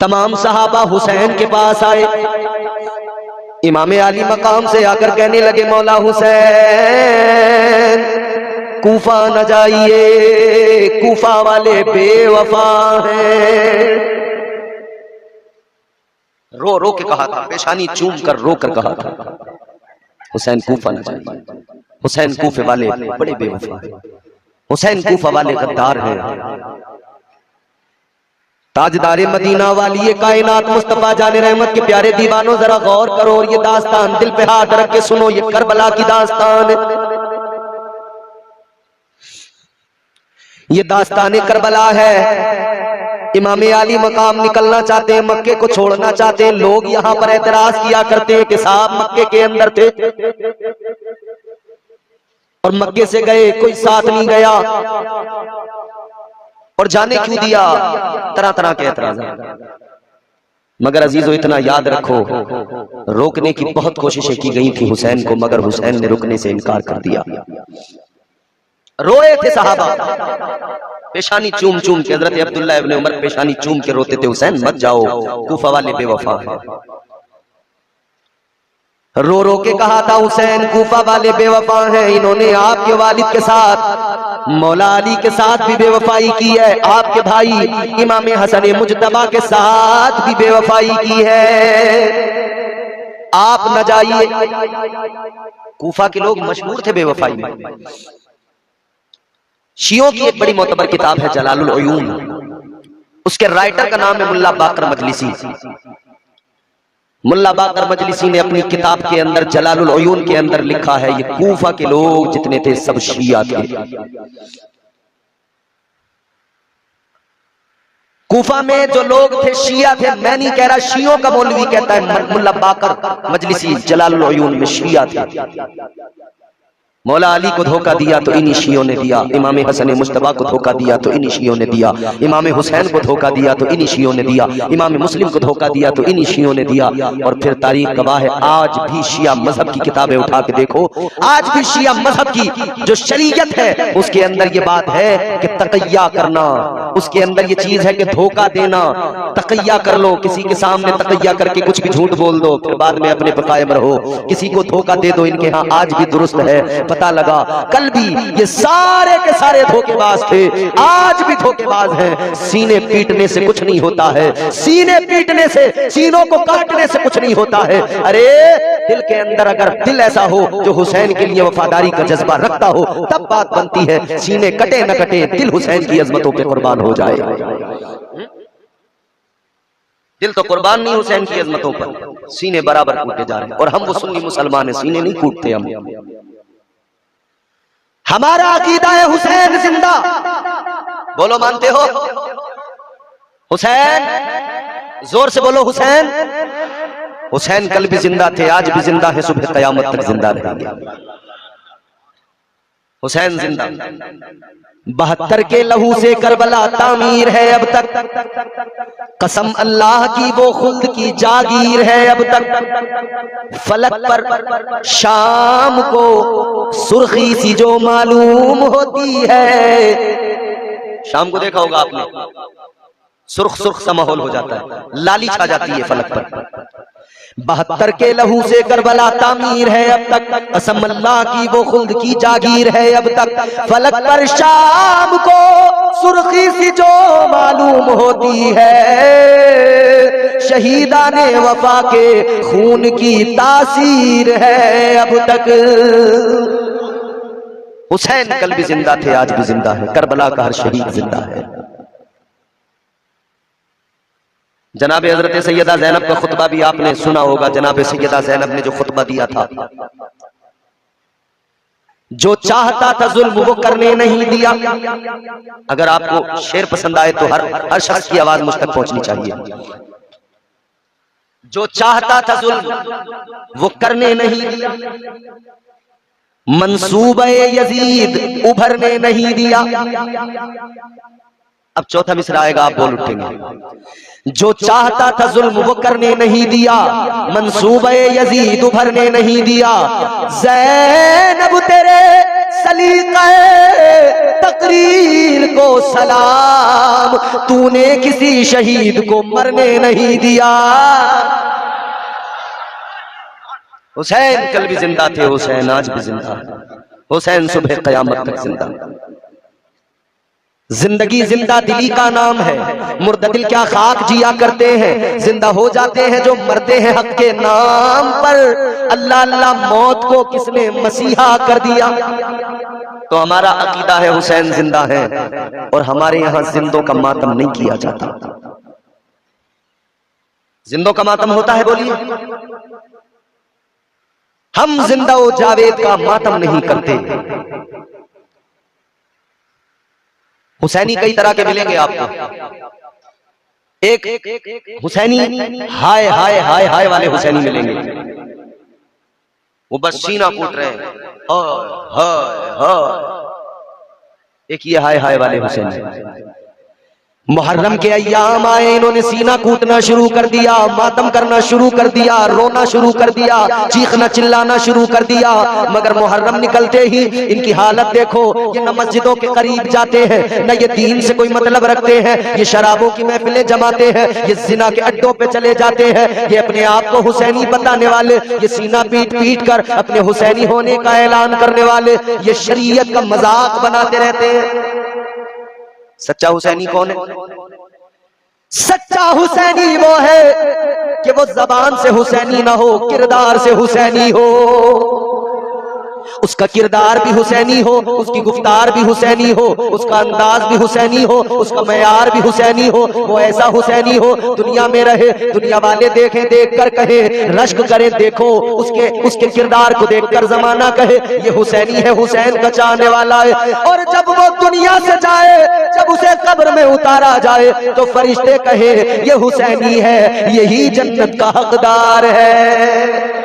तमाम सहाबा हुसैन के पास आए। इमाम आली मकाम से आकर कहने लगे, मौला हुसैन कूफा न जाइए, कूफा वाले बेवफा हैं। रो रो के कहा था, पेशानी चूम कर रो कर कहा था, हुसैन कूफा न जाइए, हुसैन कूफे वाले बड़े बेवफा हैं, हुसैन कूफा वाले गद्दार हैं। ताजदारे मदीना वाली ये कायनात मुस्तफा जाने रहमत के प्यारे दीवानों, जरा गौर करो और ये दास्तान दिल पे हाथ रख के सुनो। ये करबला की दास्तान, ये दास्तान करबला है। इमाम आली मकाम निकलना चाहते हैं, मक्के को छोड़ना चाहते हैं। लोग यहाँ पर एतराज किया करते हैं कि साहब मक्के के अंदर थे और मक्के से गए, कोई साथ नहीं गया और जाने क्यों दिया, तरह तरह के एतराज। मगर अजीजो इतना याद रखो, रोकने की बहुत कोशिशें की गई थी हुसैन को, मगर हुसैन ने रुकने से इनकार कर दिया। रोए थे सहाबा, पेशानी चूम चूम के, हजरत अब्दुल्लाह इब्ने उमर पेशानी चूम के रोते थे, हुसैन मत जाओ, कूफा वाले बेवफा हैं। रो रो के कहा था, हुसैन कूफा वाले बेवफा हैं, इन्होंने आपके वालिद के साथ, मौला अली के साथ भी बेवफाई की है, आपके भाई इमाम हसन मुजतबा के साथ भी बेवफाई की है, आप न जाइए। कूफा के लोग मशहूर थे बेवफाई में। शियों की एक बड़ी मोतबर किताब है जलालुल उयून, उसके राइटर का नाम है मुल्ला बाकर मजलिसी। मुल्ला बाकर मजलिसी ने अपनी किताब के अंदर जलालुल उयून के अंदर लिखा है, ये कूफा के लोग जितने थे सब शिया थे। कूफा में जो लोग थे शिया थे, मैं नहीं कह रहा, शियों का मौलवी कहता है मुल्ला बाकर मजलिसी जलालुल उयून में शिया थे। मौला अली को धोखा दिया तो इन्हीं शियों ने दिया, इमाम हसन मुस्तफा को धोखा दिया तो इन्हीं शियों ने दिया, इमाम हुसैन को धोखा दिया तो इन्हीं शियों ने दिया, इमाम मुस्लिम को धोखा दिया तो इन्हीं शियों ने दिया। और फिर तारीख गवाह है, आज भी शिया मजहब की किताबें उठा के देखो, आज भी शिया मजहब की जो शरीयत है उसके अंदर ये बात है कि तकैया करना, उसके अंदर ये चीज है कि धोखा देना। तकैया कर लो, किसी के सामने तकैया करके कुछ भी झूठ बोल दो, फिर बाद में अपने पर कायम रहो, किसी को धोखा दे दो। इनके यहाँ आज भी दुरुस्त है, पता लगा कल भी ये सारे के सारे धोखेबाज थे, आज भी धोखेबाज हैं। सीने पीटने से कुछ नहीं होता है, सीने पीटने से, सीनों को काटने से कुछ नहीं होता है। अरे दिल के अंदर अगर दिल ऐसा हो जो हुसैन के लिए वफादारी का जज्बा रखता हो, तब बात बनती है। सीने कटे न कटे, दिल हुसैन की अजमतों पे कुर्बान हो जाए। दिल तो कुर्बान नहीं हुसैन की अजमतों पर, सीने बराबर कूटे जा रहे हैं। और हम वो सुन्नी मुसलमान है, सीने नहीं कूटते हम। हमारा अकीदा है हुसैन जिंदा, बोलो मानते हो? हुसैन, जोर से बोलो हुसैन। हुसैन कल भी जिंदा थे, आज भी जिंदा है, सुबह कयामत तक जिंदा रहेंगे। हुसैन जिंदा। 72 के लहू से करबला तामीर है अब तक, कसम अल्लाह की वो खुल्द की जागीर है अब तक। फलक पर शाम को सुर्खी सी जो मालूम होती है, शाम को देखा होगा आपने, सुर्ख सुर्ख सा माहौल हो जाता है, लाली छा जाती है फलक पर। 72 के लहू से करबला तामीर है अब तक, कसम अल्लाह की वो खुल्द की जागीर है अब तक। फलक पर शाम को सुर्खी सी जो मालूम होती है, शहीदाने वफा के खून की तासीर है अब तक। हुसैन कल भी जिंदा थे, आज भी जिंदा है, करबला का हर शहीद जिंदा है। जनाब हजरत सैयदा ज़ैनब का खुतबा भी आपने सुना होगा। जनाब सैयदा ज़ैनब ने जो खुतबा दिया था, जो चाहता था जुल्म वो करने नहीं दिया। अगर आपको शेर पसंद आए तो हर शख्स की आवाज मुझ तक पहुंचनी चाहिए। जो चाहता था जुल्म वो करने नहीं दिया, मंसूबे यजीद उभरने नहीं दिया। अब चौथा मिसरा आएगा, आप बोल उठेंगे। जो चाहता था जुल्म वो करने नहीं दिया, मंसूबे यजीद उभरने नहीं दिया। ज़ैनब तेरे सलीक़े तकरीर को सलाम, तूने किसी शहीद को मरने नहीं दिया। हुसैन कल भी जिंदा थे, हुसैन आज भी जिंदा है, हुसैन सुबह क़यामत तक जिंदा। जिंदगी जिंदा दिली का नाम है, मुर्दा दिल क्या खाक जिया करते हैं, जिंदा हो जाते हैं जो मरते हैं हक के नाम पर। अल्लाह अल्लाह मौत को किसने मसीहा कर दिया। तो हमारा अकीदा है हुसैन जिंदा है, और हमारे यहां जिंदों का मातम नहीं किया जाता। जिंदों का मातम होता है, बोलिए। हम जिंदा ओ जावेद का मातम नहीं करते। हुसैनी कई तरह के मिलेंगे आपको। एक हुसैनी हाय हाय हाय हाय वाले हुसैनी मिलेंगे, वो बस सीना कूट रहे हैं, हाय हाय हाय। एक ये हाय हाय वाले हुसैनी। मुहर्रम के अय्याम आए, इन्होंने सीना कूटना शुरू कर दिया, मातम करना शुरू कर दिया, रोना शुरू कर दिया, चीखना चिल्लाना शुरू कर दिया। मगर मुहर्रम निकलते ही इनकी हालत देखो, ये न मस्जिदों के करीब जाते हैं, न ये दीन से कोई मतलब रखते हैं, ये शराबों की महफिलें जमाते हैं, ये जिना के अड्डों पे चले जाते हैं, ये अपने आप को हुसैनी बताने वाले, ये सीना पीट पीट कर अपने हुसैनी होने का ऐलान करने वाले, ये शरीयत का मजाक बनाते रहते हैं। सच्चा हुसैनी कौन है? सच्चा हुसैनी वो है कि वो जबान से हुसैनी ना हो, किरदार से हुसैनी हो। उसका किरदार भी हुसैनी हो, उसकी गुफ्तार भी हुसैनी हो, उसका अंदाज भी हुसैनी हो, उसका मयार भी हुसैनी हो। वो ऐसा हुसैनी हो दुनिया में रहे, दुनिया वाले देखें, देख कर कहे, रश्क करें, देखो उसके किरदार को देखकर जमाना कहे ये हुसैनी है, हुसैन का चाहने वाला है। और जब वो दुनिया से जाए, जब उसे कब्र में उतारा जाए, तो फरिश्ते कहे ये हुसैनी है, यही जन्नत का हकदार है।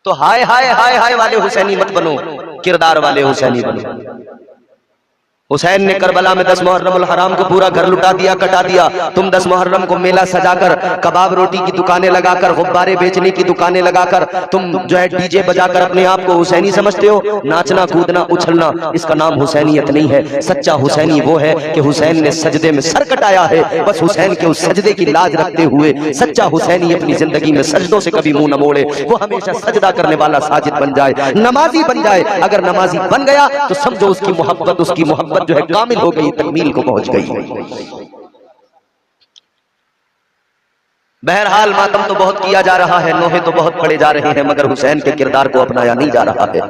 तो हाय हाय हाय हाय वाले हुसैनी मत बनो, किरदार वाले हुसैनी बनो। हुसैन ने करबला में 10 मुहर्रम हराम को पूरा घर लुटा दिया, कटा दिया। तुम 10 मुहर्रम को मेला सजाकर, कबाब रोटी की दुकानें लगाकर, गुब्बारे बेचने की दुकानें लगाकर, तुम जो है डीजे बजाकर अपने आप को हुसैनी समझते हो। नाचना कूदना उछलना, इसका नाम हुसैनियत नहीं है। सच्चा हुसैनी वो है कि हुसैन ने सजदे में सर कटाया है, बस हुसैन के उस सजदे की लाज रखते हुए सच्चा हुसैनी अपनी जिंदगी में सजदों से कभी मुंह न मोड़े। वो हमेशा सजदा करने वाला साजिद बन जाए, नमाजी बन जाए। अगर नमाजी बन गया तो समझो उसकी मोहब्बत जो है कामिल हो गई, तकमील को पहुंच गई। बहरहाल मातम तो बहुत किया जा रहा है, नोहे तो बहुत पड़े जा रहे हैं, मगर हुसैन के किरदार को अपनाया नहीं जा रहा है।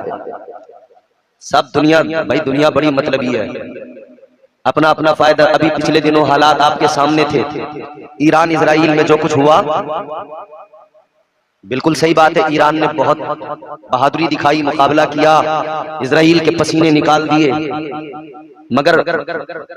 सब दुनिया, भाई दुनिया बड़ी मतलबी है, अपना अपना फायदा। अभी पिछले दिनों हालात आपके सामने थे, ईरान इजराइल में जो कुछ हुआ, बिल्कुल सही बात है। ईरान ने बहुत बहादुरी दिखाई, मुकाबला किया, इजराइल के पसीने निकाल दिए। मगर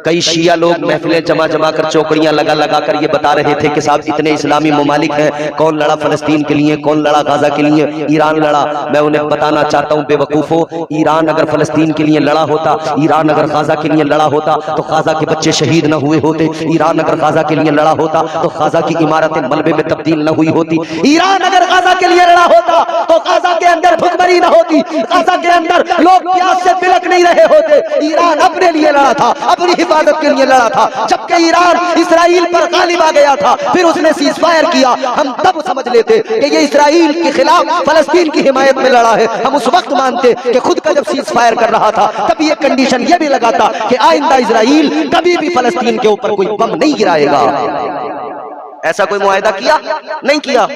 कई शिया लोग महफिलें जमा जमा कर, चौकड़ियां लगा लगा कर ये बता रहे थे कि साहब इतने इस्लामी ममालिक हैं, कौन लड़ा फलस्तीन के लिए, कौन लड़ा गाजा के लिए? ईरान लड़ा। मैं उन्हें बताना चाहता हूं बेवकूफो, ईरान अगर फलस्तीन के लिए लड़ा होता, ईरान अगर गाजा के लिए लड़ा होता तो गाजा के बच्चे शहीद न हुए होते। ईरान अगर गाजा के लिए लड़ा होता तो गाजा की इमारतें मलबे में तब्दील न हुई होती। ईरान अगर गाजा के लिए लड़ा होता तो गाजा के अंदर भुखमरी न होती, गाजा के अंदर लोग प्यास से बिलख नहीं रहे होते। ईरान अपने लिए लड़ा था, अपनी हिफाजत के लिए लड़ा था। जबकि ईरान इस्राइल पर गालिब आ गया था, फिर उसने सीज फायर किया, हम तब समझ लेते कि ये इस्राइल के खिलाफ फलस्तीन की हिमायत में लड़ा है। हम उस वक्त मानते कि खुद का जब सीज फायर कर रहा था तब ये कंडीशन ये भी लगाता कि आइंदा इस्राइल कभी भी फलस्तीन के ऊपर कोई बम नहीं गिराएगा। ऐसा कोई मुआहदा किया? नहीं किया।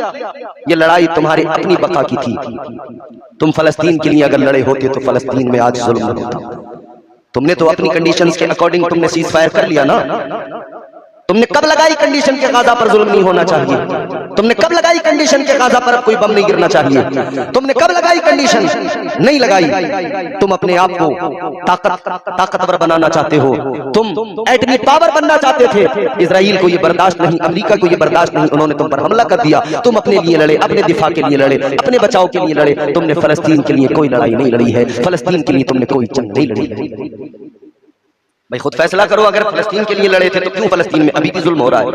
ये लड़ाई तुम्हारी अपनी बका की थी। तुम फलस्तीन के लिए अगर लड़े होते तो फलस्तीन में आज जुल्म न होता। तुमने तो अपनी कंडीशंस के अकॉर्डिंग तुमने सीज फायर कर लिया ना। तुमने कब लगाई कंडीशन के गाजा पर जुल्म नहीं होना चाहिए? तुमने कब लगाई कंडीशन के गाजा पर कोई बम नहीं गिरना चाहिए? तुमने कब लगाई कंडीशन? नहीं लगाई। तुम अपने आप को ताकतवर बनाना चाहते हो, तुम एटमी पावर बनना चाहते थे। इजराइल को ये बर्दाश्त नहीं, अमेरिका को ये बर्दाश्त नहीं, उन्होंने तुम पर हमला कर दिया। तुम अपने लिए लड़े, अपने दिफा के लिए लड़े, अपने बचाव के लिए लड़े। तुमने फलस्तीन के लिए कोई लड़ाई नहीं लड़ी है, फलस्तीन के लिए तुमने कोई जंग नहीं लड़ी है। भाई खुद फैसला करो, अगर फलस्तीन के लिए लड़े थे तो क्यों फलस्तीन में अभी भी जुल्म हो रहा है?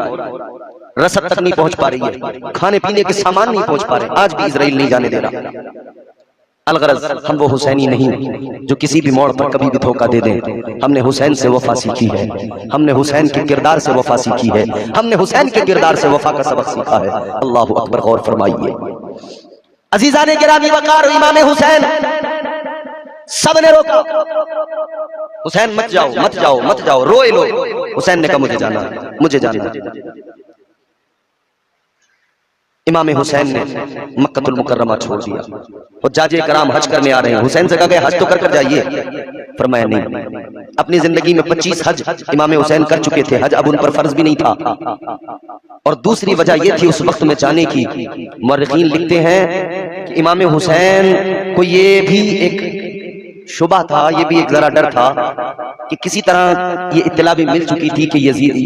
रसद तक नहीं पहुंच पा रही है, खाने पीने के सामान नहीं पहुंच पा रहे, आज भी इजराइल नहीं जाने दे रहा। अलगरज हम वो हुसैनी नहीं जो किसी भी मोड़ पर कभी भी धोखा दे दें। हमने हुसैन से वफा सीखी है, हमने हुसैन के किरदार से वफा सीखी है, हमने हुसैन के किरदार से वफा का सबक सीखा है। अल्लाह अकबर, गौर फरमाइए। अजीजाने गिरामी वकार, इमाम हुसैन सबने रोका, हुसैन मत जाओ मत जाओ मत जाओ, रोए लोग। हुसैन ने कहा मुझे जाना, मुझे जाना। इमाम हुसैन ने मक्कतुल मुकर्रमा छोड़ दिया और जाजे कराम हज करने आ रहे हैं। हुसैन से कहा गया हज तो कर जाइए, फरमाया नहीं। अपनी जिंदगी में 25 हज इमाम हुसैन कर चुके थे, हज अब उन पर फर्ज भी नहीं था। और दूसरी वजह यह थी उस वक्त में जाने की, मुअर्रिखीन लिखते हैं कि इमाम हुसैन को ये भी एक शुबा था, ये भी एक जरा डर था कि किसी तरह ये इत्तला भी मिल चुकी थी कि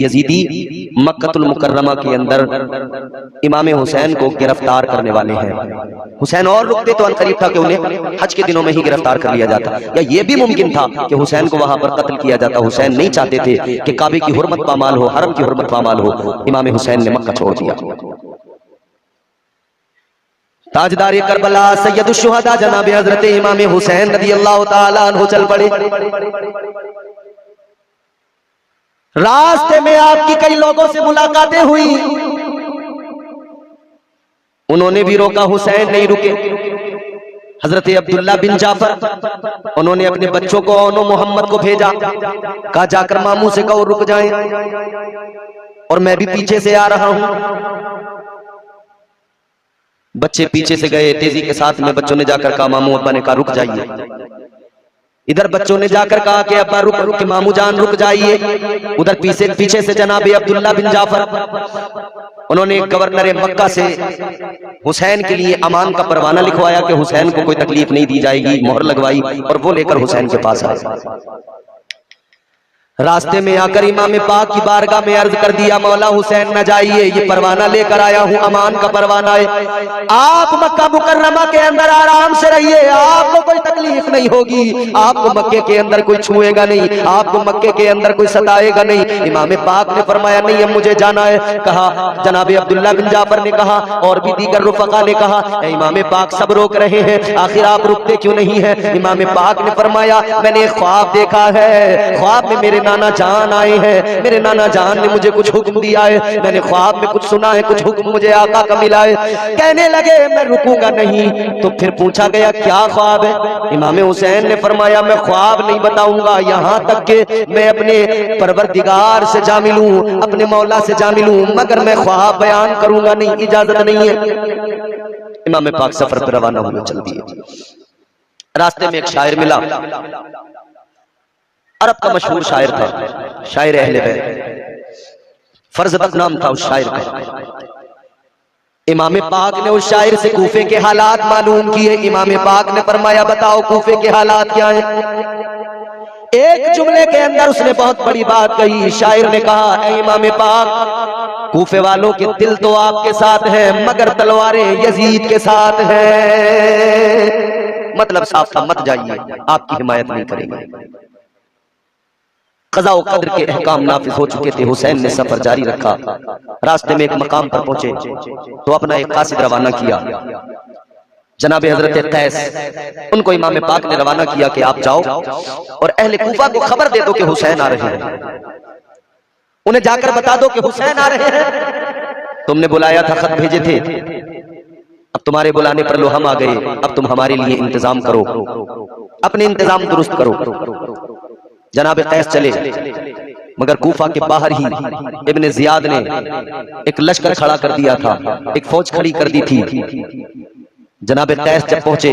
यजीदी मक्कतुल मुकर्रमा के अंदर इमाम हुसैन को गिरफ्तार करने वाले हैं। हुसैन और रुकते तो अनकरीब था कि उन्हें हज के दिनों में ही गिरफ्तार कर लिया जाता, या ये भी मुमकिन था कि हुसैन को वहां पर कत्ल किया जाता। हुसैन नहीं चाहते थे कि काबे की हुर्मत पामाल हो, हरम की हुर्मत पामाल हो। इमाम हुसैन ने मक्का छोड़ दिया। ताजदार करबला सैयदुश शुहदा जनाब हजरत इमाम हुसैन रज़ियल्लाहु ताला अन्हु चल पड़े। रास्ते में आपकी कई लोगों से मुलाकातें हुई, उन्होंने भी रोका, हुसैन नहीं रुके। हजरत अब्दुल्ला बिन जाफर, उन्होंने अपने बच्चों को ओनो मोहम्मद को भेजा, कहा जाकर मामू से कहो रुक जाएं, और मैं भी पीछे से आ रहा हूं। बच्चे पीछे से गए तेजी के साथ में, बच्चों ने जाकर कहा मामू, अब्बा ने कहा रुक जाइए। इधर बच्चों ने जाकर कहा कि अब्बा रुक रुक, मामू जान रुक जाइए। उधर पीछे से जनाब अब्दुल्ला बिन जाफर, उन्होंने गवर्नर मक्का से हुसैन के लिए अमान का परवाना लिखवाया कि हुसैन को कोई तकलीफ नहीं दी जाएगी, मोहर लगवाई, और वो लेकर हुसैन के पास आए। रास्ते में आकर इमाम पाक की बारगाह में अर्ज कर दिया, मौला हुसैन न जाइए, ये परवाना लेकर आया हूँ, अमान का परवाना है, आप मक्का मुकर्रमा के अंदर आराम से रहिए, आपको कोई तकलीफ नहीं होगी, आपको मक्के के अंदर कोई छुएगा नहीं, आपको मक्के के अंदर कोई सताएगा नहीं। इमाम पाक ने फरमाया नहीं, अब मुझे जाना है। कहा जनाब अब्दुल्ला बिन जाफर ने कहा, और भी दीगर रुफका ने कहा, इमाम पाक सब रोक रहे हैं, आखिर आप रुकते क्यों नहीं है? इमाम पाक ने फरमाया, मैंने एक ख्वाब देखा है, ख्वाब में मेरे नाना जान आए हैं, मेरे नाना जान ने मुझे कुछ हुक्म दिया है, मैंने ख्वाब में कुछ सुना है, कुछ हुक्म मुझे आका का मिला है। कहने लगे मैं रुकूंगा नहीं। तो फिर पूछा गया क्या ख्वाब है? इमाम हुसैन ने फरमाया मैं ख्वाब नहीं बताऊंगा, यहाँ तक कि मैं अपने परवरदिगार से जा मिलूं, अपने मौला से जा मिलूं, मगर मैं ख्वाब बयान करूंगा नहीं, इजाजत नहीं है। इमाम पाक सफर पर रवाना हुए, चल दिए। रास्ते में एक शायर मिला, अरब का मशहूर शायर था, शायर अहले बैत, फर्जबत नाम था उस शायर का। इमाम पाक ने उस शायर से कूफे के हालात मालूम किए। इमाम पाक ने फरमाया बताओ कूफे के हालात क्या हैं? एक जुमले के अंदर उसने बहुत बड़ी बात कही। शायर ने कहा, ऐ इमाम पाक, कूफे वालों के दिल तो आपके साथ हैं, मगर तलवारें यजीद के साथ हैं। मतलब साफ था, मत जाइए, आपकी हिमायत नहीं करेंगे। क़ज़ा व क़द्र के अहकाम नाफिज हो चुके थे। हुसैन ने सफर जारी रखा। रास्ते में एक मकाम पर पहुंचे तो अपना एक कासिद रवाना किया, जनाब हजरत कैस, उनको इमाम पाक ने रवाना किया कि आप जाओ और अहले कूफा को खबर दे दो कि हुसैन आ रहे हैं, उन्हें जाकर बता दो कि हुसैन आ रहे हैं। तुमने बुलाया था, खत भेजे थे, अब तुम्हारे बुलाने पर लो हम आ गए, अब तुम हमारे लिए इंतजाम करो, अपने इंतजाम दुरुस्त करो। जनाब कैस चले, मगर कूफा के बाहर ही इब्ने जियाद ने एक लश्कर खड़ा कर दिया था, एक फौज खड़ी कर दी थी। जनाब कैस जब पहुंचे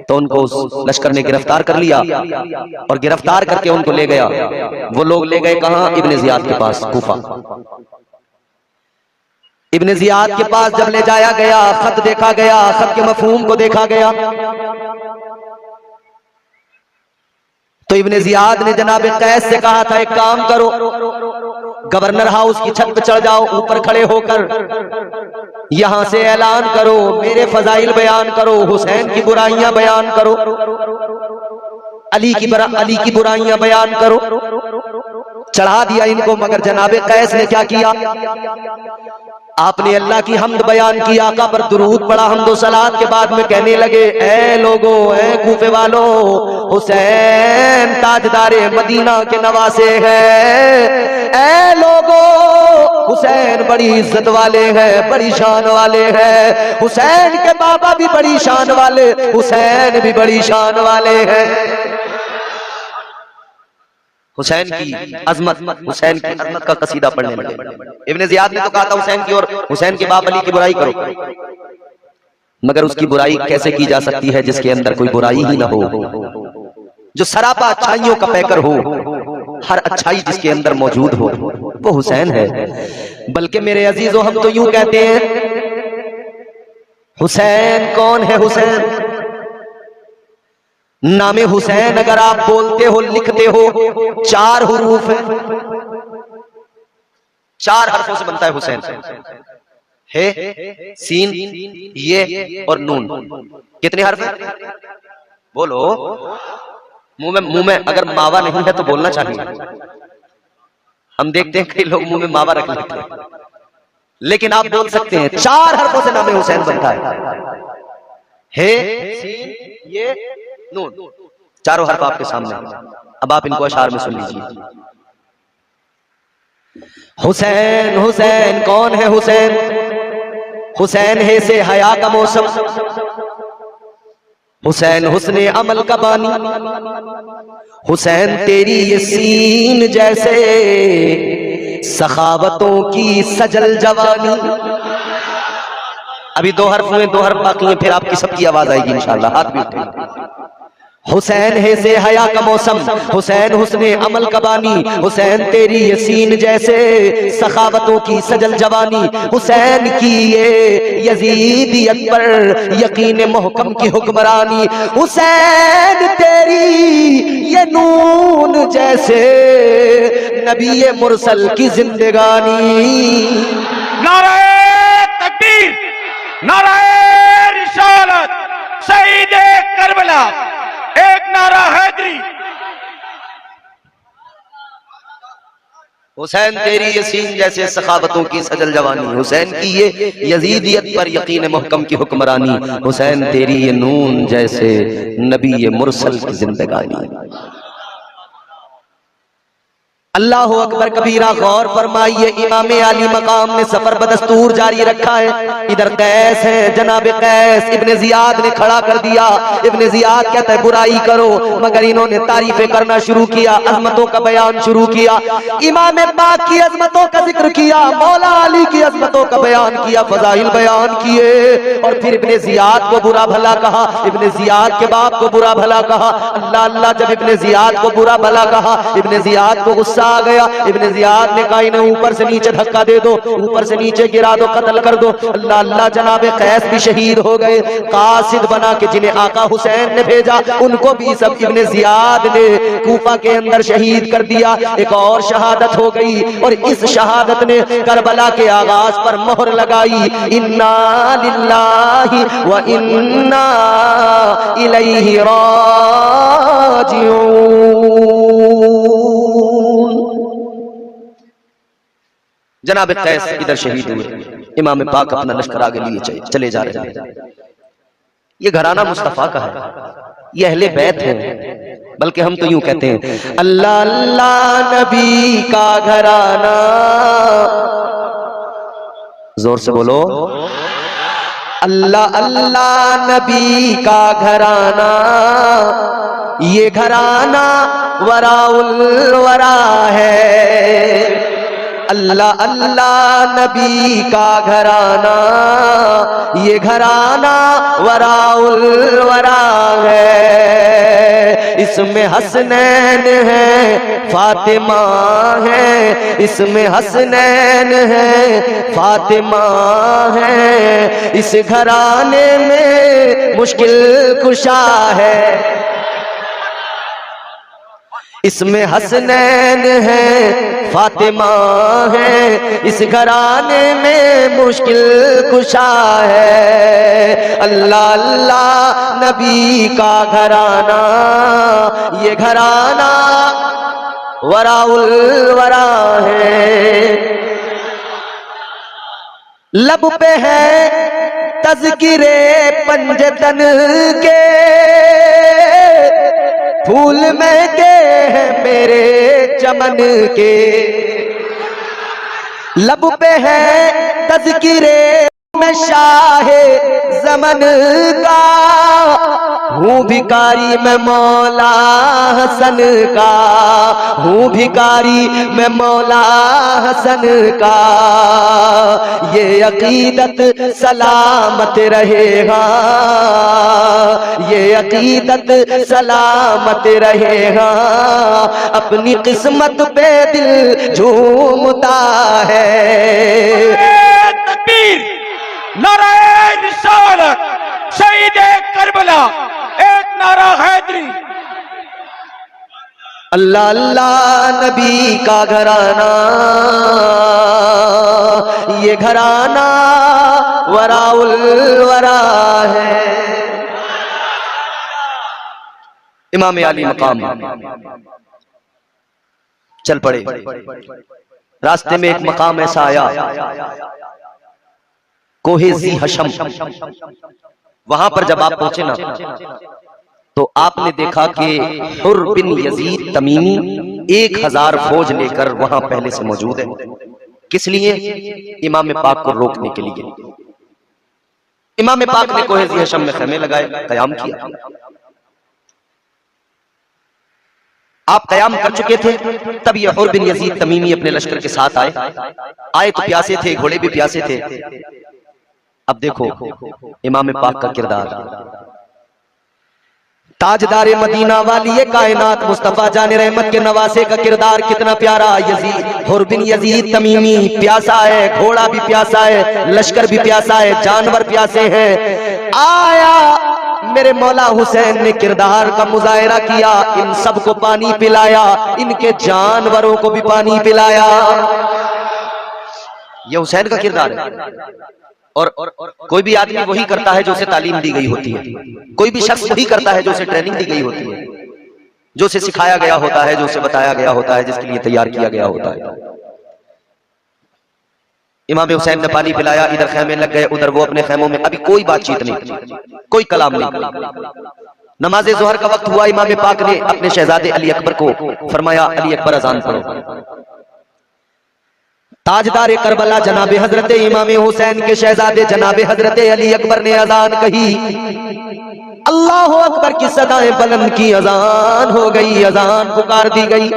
तो उनको उस लश्कर ने गिरफ्तार कर लिया और गिरफ्तार करके उनको ले गया। वो लोग ले गए कहां? इब्ने जियाद के पास, कूफा। इब्ने जियाद के पास जब ले जाया गया, खत देखा गया, खत के मफहूम को देखा गया, तो इब्ने जियाद ने जनाब कैस से कहा था एक काम करो, गवर्नर हाउस की छत पे चढ़ जाओ, ऊपर खड़े होकर यहां से ऐलान करो, मेरे फजाइल बयान करो, हुसैन की बुराइयां बयान करो, अली की बुराइयां बयान करो, चढ़ा दिया इनको। मगर जनाबे कैस ने क्या किया? आपने अल्लाह की हम्द बयान की, आका पर दुरूद पढ़ा, हम्दो सलात के बाद में कहने लगे, ए लोगो, ए कूफे वालो, हुसैन ताजदारे मदीना के नवासे हैं। ए लोगो, हुसैन बड़ी इज्जत वाले हैं, बड़ी शान वाले हैं। हुसैन के बाबा भी बड़ी शान वाले, हुसैन भी बड़ी शान वाले हैं। हुसैन की अजमत, हुसैन की अजमत का कसीदा पढ़ने लगे। इब्ने जियाद ने तो कहा था हुसैन की और हुसैन के बाप अली की बुराई करो, मगर उसकी बुराई कैसे की जा सकती है जिसके अंदर कोई बुराई ही ना हो, जो सरापा अच्छाइयों का पैकर हो, हर अच्छाई जिसके अंदर मौजूद हो, वो हुसैन है। बल्कि मेरे अजीजों, हम तो यूं कहते हैं, हुसैन कौन है? हुसैन नामे हुसैन अगर आप बोलते हो, लिखते हो, 4 हुरूफ है, 4 हरफों से बनता है हुसैन। है, सीन, ये और नून। कितने हर्फ है? बोलो। मुंह में अगर मावा नहीं है तो बोलना चाहिए। हम देखते हैं कई लोग मुंह में मावा रख लेते हैं, लेकिन आप बोल सकते हैं 4 हरफों से नामे हुसैन बनता है, सीन, ये, नून। 4 हर्फ आपके सामने। अब आप इनको अशार में सुन लीजिए। हुसैन, हुसैन कौन है? हुसैन, हुसैन है से हया का मौसम, हुसैन हुस्ने अमल का बानी, हुसैन तेरी ये सीन जैसे सखावतों की सजल जवानी। अभी 2 हर्फ हुए, 2 हर्फ बाकी हैं, फिर आपकी सबकी आवाज आएगी इंशाअल्लाह। हाथ भी उठाएंगे। हुसैन है से हया का मौसम, हुसैन हुस्ने अमल का बानी, हुसैन तेरी यसीन जैसे सखावतों की सजल जवानी, हुसैन की ये यजीदियत पर यकीन मोहकम की हुक्मरानी, हुसैन तेरी ये नून जैसे नबी मुरसल की जिंदगानी। नारे तकबीर, नारे रिसालत, शहीद करबला, एक नारा हैदरी। हुसैन तेरी ये सीन जैसे सखावतों की सजल जवानी, हुसैन की ये यजीदियत पर यकीन मोहकम की हुक्मरानी, हुसैन तेरी ये नून जैसे नबी ये मुरसल की जिंदगानी। अल्लाह अकबर कबीरा। गौर फरमाइए, इमाम आली मकाम ने सफर बदस्तूर जारी रखा है। इधर कैस है, जनाब कैस इब्ने जियाद ने खड़ा कर दिया। इब्ने जियाद कहता है बुराई करो, मगर इन्होंने तारीफें करना शुरू किया, अजमतों का बयान शुरू किया, इमाम पाक की अजमतों का जिक्र किया, मौला अली की अजमतों का बयान किया, फजाइल बयान किए, और फिर इब्ने जियाद को बुरा भला कहा, इब्ने जियाद के बाप को बुरा भला कहा। अल्लाह अल्लाह, जब इब्ने जियाद को बुरा भला कहा, इब्ने जियाद को गुस्सा आ गया। इब्ने जियाद ने कहा इन्हें ऊपर से नीचे धक्का दे दो, ऊपर से नीचे गिरा दो, कत्ल कर दो। अल्लाह अल्लाह, जनाब कैस भी शहीद हो गए। कासिद बना के जिन्हें आका हुसैन ने भेजा, उनको भी सब इब्ने जियाद ने कूफा के अंदर शहीद कर दिया। एक और शहादत हो गई, और इस शहादत ने करबला के आगाज पर मोहर लगाई। इन्ना लिल्लाहि व इन्ना इलैहि राजिऊन। जनाब कैस इधर शहीद हुए, इमाम पाक अपना लश्कर आगे लिए चले जा रहे हैं। ये घराना मुस्तफा का है, ये अहले बैत है। बल्कि हम तो यूं कहते हैं, अल्लाह अल्लाह नबी का घराना, जोर से बोलो, अल्लाह अल्लाह नबी का घराना, ये घराना वराउल वरा है। अल्लाह अल्लाह नबी का घराना, ये घराना वराउल वरा है। इसमें हसनैन है, फातिमा है, इसमें हसनैन है, फातिमा है। इस घराने में मुश्किल कुशा है, इसमें हसनैन है, फातिमा है। इस घराने में मुश्किल कुशा है। अल्लाह अल्लाह नबी का घराना, ये घराना वराउल वरा है। लब पे है तज़किरे पंजतन के, फूल महके हैं मेरे चमन के। लब पे है तज़किरे मैं शाहे ज़मन का, हूँ भिकारी मैं मौला हसन का, हूँ भिकारी मैं मौला हसन का। ये अकीदत सलामत रहेगा, ये अकीदत सलामत रहेगा। अपनी किस्मत पे दिल झूमता है। तकबीर, नाराए रिसालत, शहीदे करबला, एक नारा हैदरी। अल्लाह अल्लाह नबी का घराना, ये घराना वराउल वरा है। इमाम अली मकाम चल पड़े। रास्ते में एक मकाम ऐसा आया, कोहे ज़ी हशम। वहां पर जब आप पहुंचे ना, तो आपने देखा कि हुर बिन यजीद तमीमी 1000 फौज लेकर वहां पहले से मौजूद है। किस लिए? इमाम पाक को रोकने के लिए। इमाम पाक ने कोहे ज़ी हशम में ख़ैमे लगाए, क़याम किया। आप क़याम कर चुके थे, तब ये हुर बिन यजीद तमीमी अपने लश्कर के साथ आए तो प्यासे थे, घोड़े भी प्यासे थे। अब देखो इमाम पाक का किरदार, ताजदारे मदीना वाली ये कायनात मुस्तफा जाने रहमत के नवासे का किरदार कितना प्यारा। यजीद, हुर बिन यजीद तमीमी प्यासा है, घोड़ा भी प्यासा है, लश्कर भी प्यासा है, जानवर प्यासे हैं। आया मेरे मौला हुसैन ने किरदार का मुजाहिरा किया, इन सबको पानी पिलाया, इनके जानवरों को भी पानी पिलाया। ये हुसैन का किरदार है। और कोई भी आदमी वही करता है जो उसे तालीम दी गई होती है, कोई भी शख्स वही करता है जो उसे ट्रेनिंग दी गई होती है, जो उसे सिखाया गया होता है, जो उसे बताया गया होता है, जिसके लिए तैयार किया गया होता है। इमाम हुसैन ने पानी पिलाया, इधर खैमे लग गए, उधर वो अपने खैमों में। अभी कोई बातचीत नहीं, कोई कलाम नहीं। नमाज ज़ोहर का वक्त हुआ, इमाम पाक ने अपने शहजादे अली अकबर को फरमाया, अली अकबर अजान पढ़ो। ताजदार करबला जनाबे हजरत इमाम हुसैन के शहजादे जनाबे हजरत अली अकबर ने अजान कही। अल्लाह अकबर की सदाएं बुलंद की, अजान हो गई, अजान पुकार दी गई।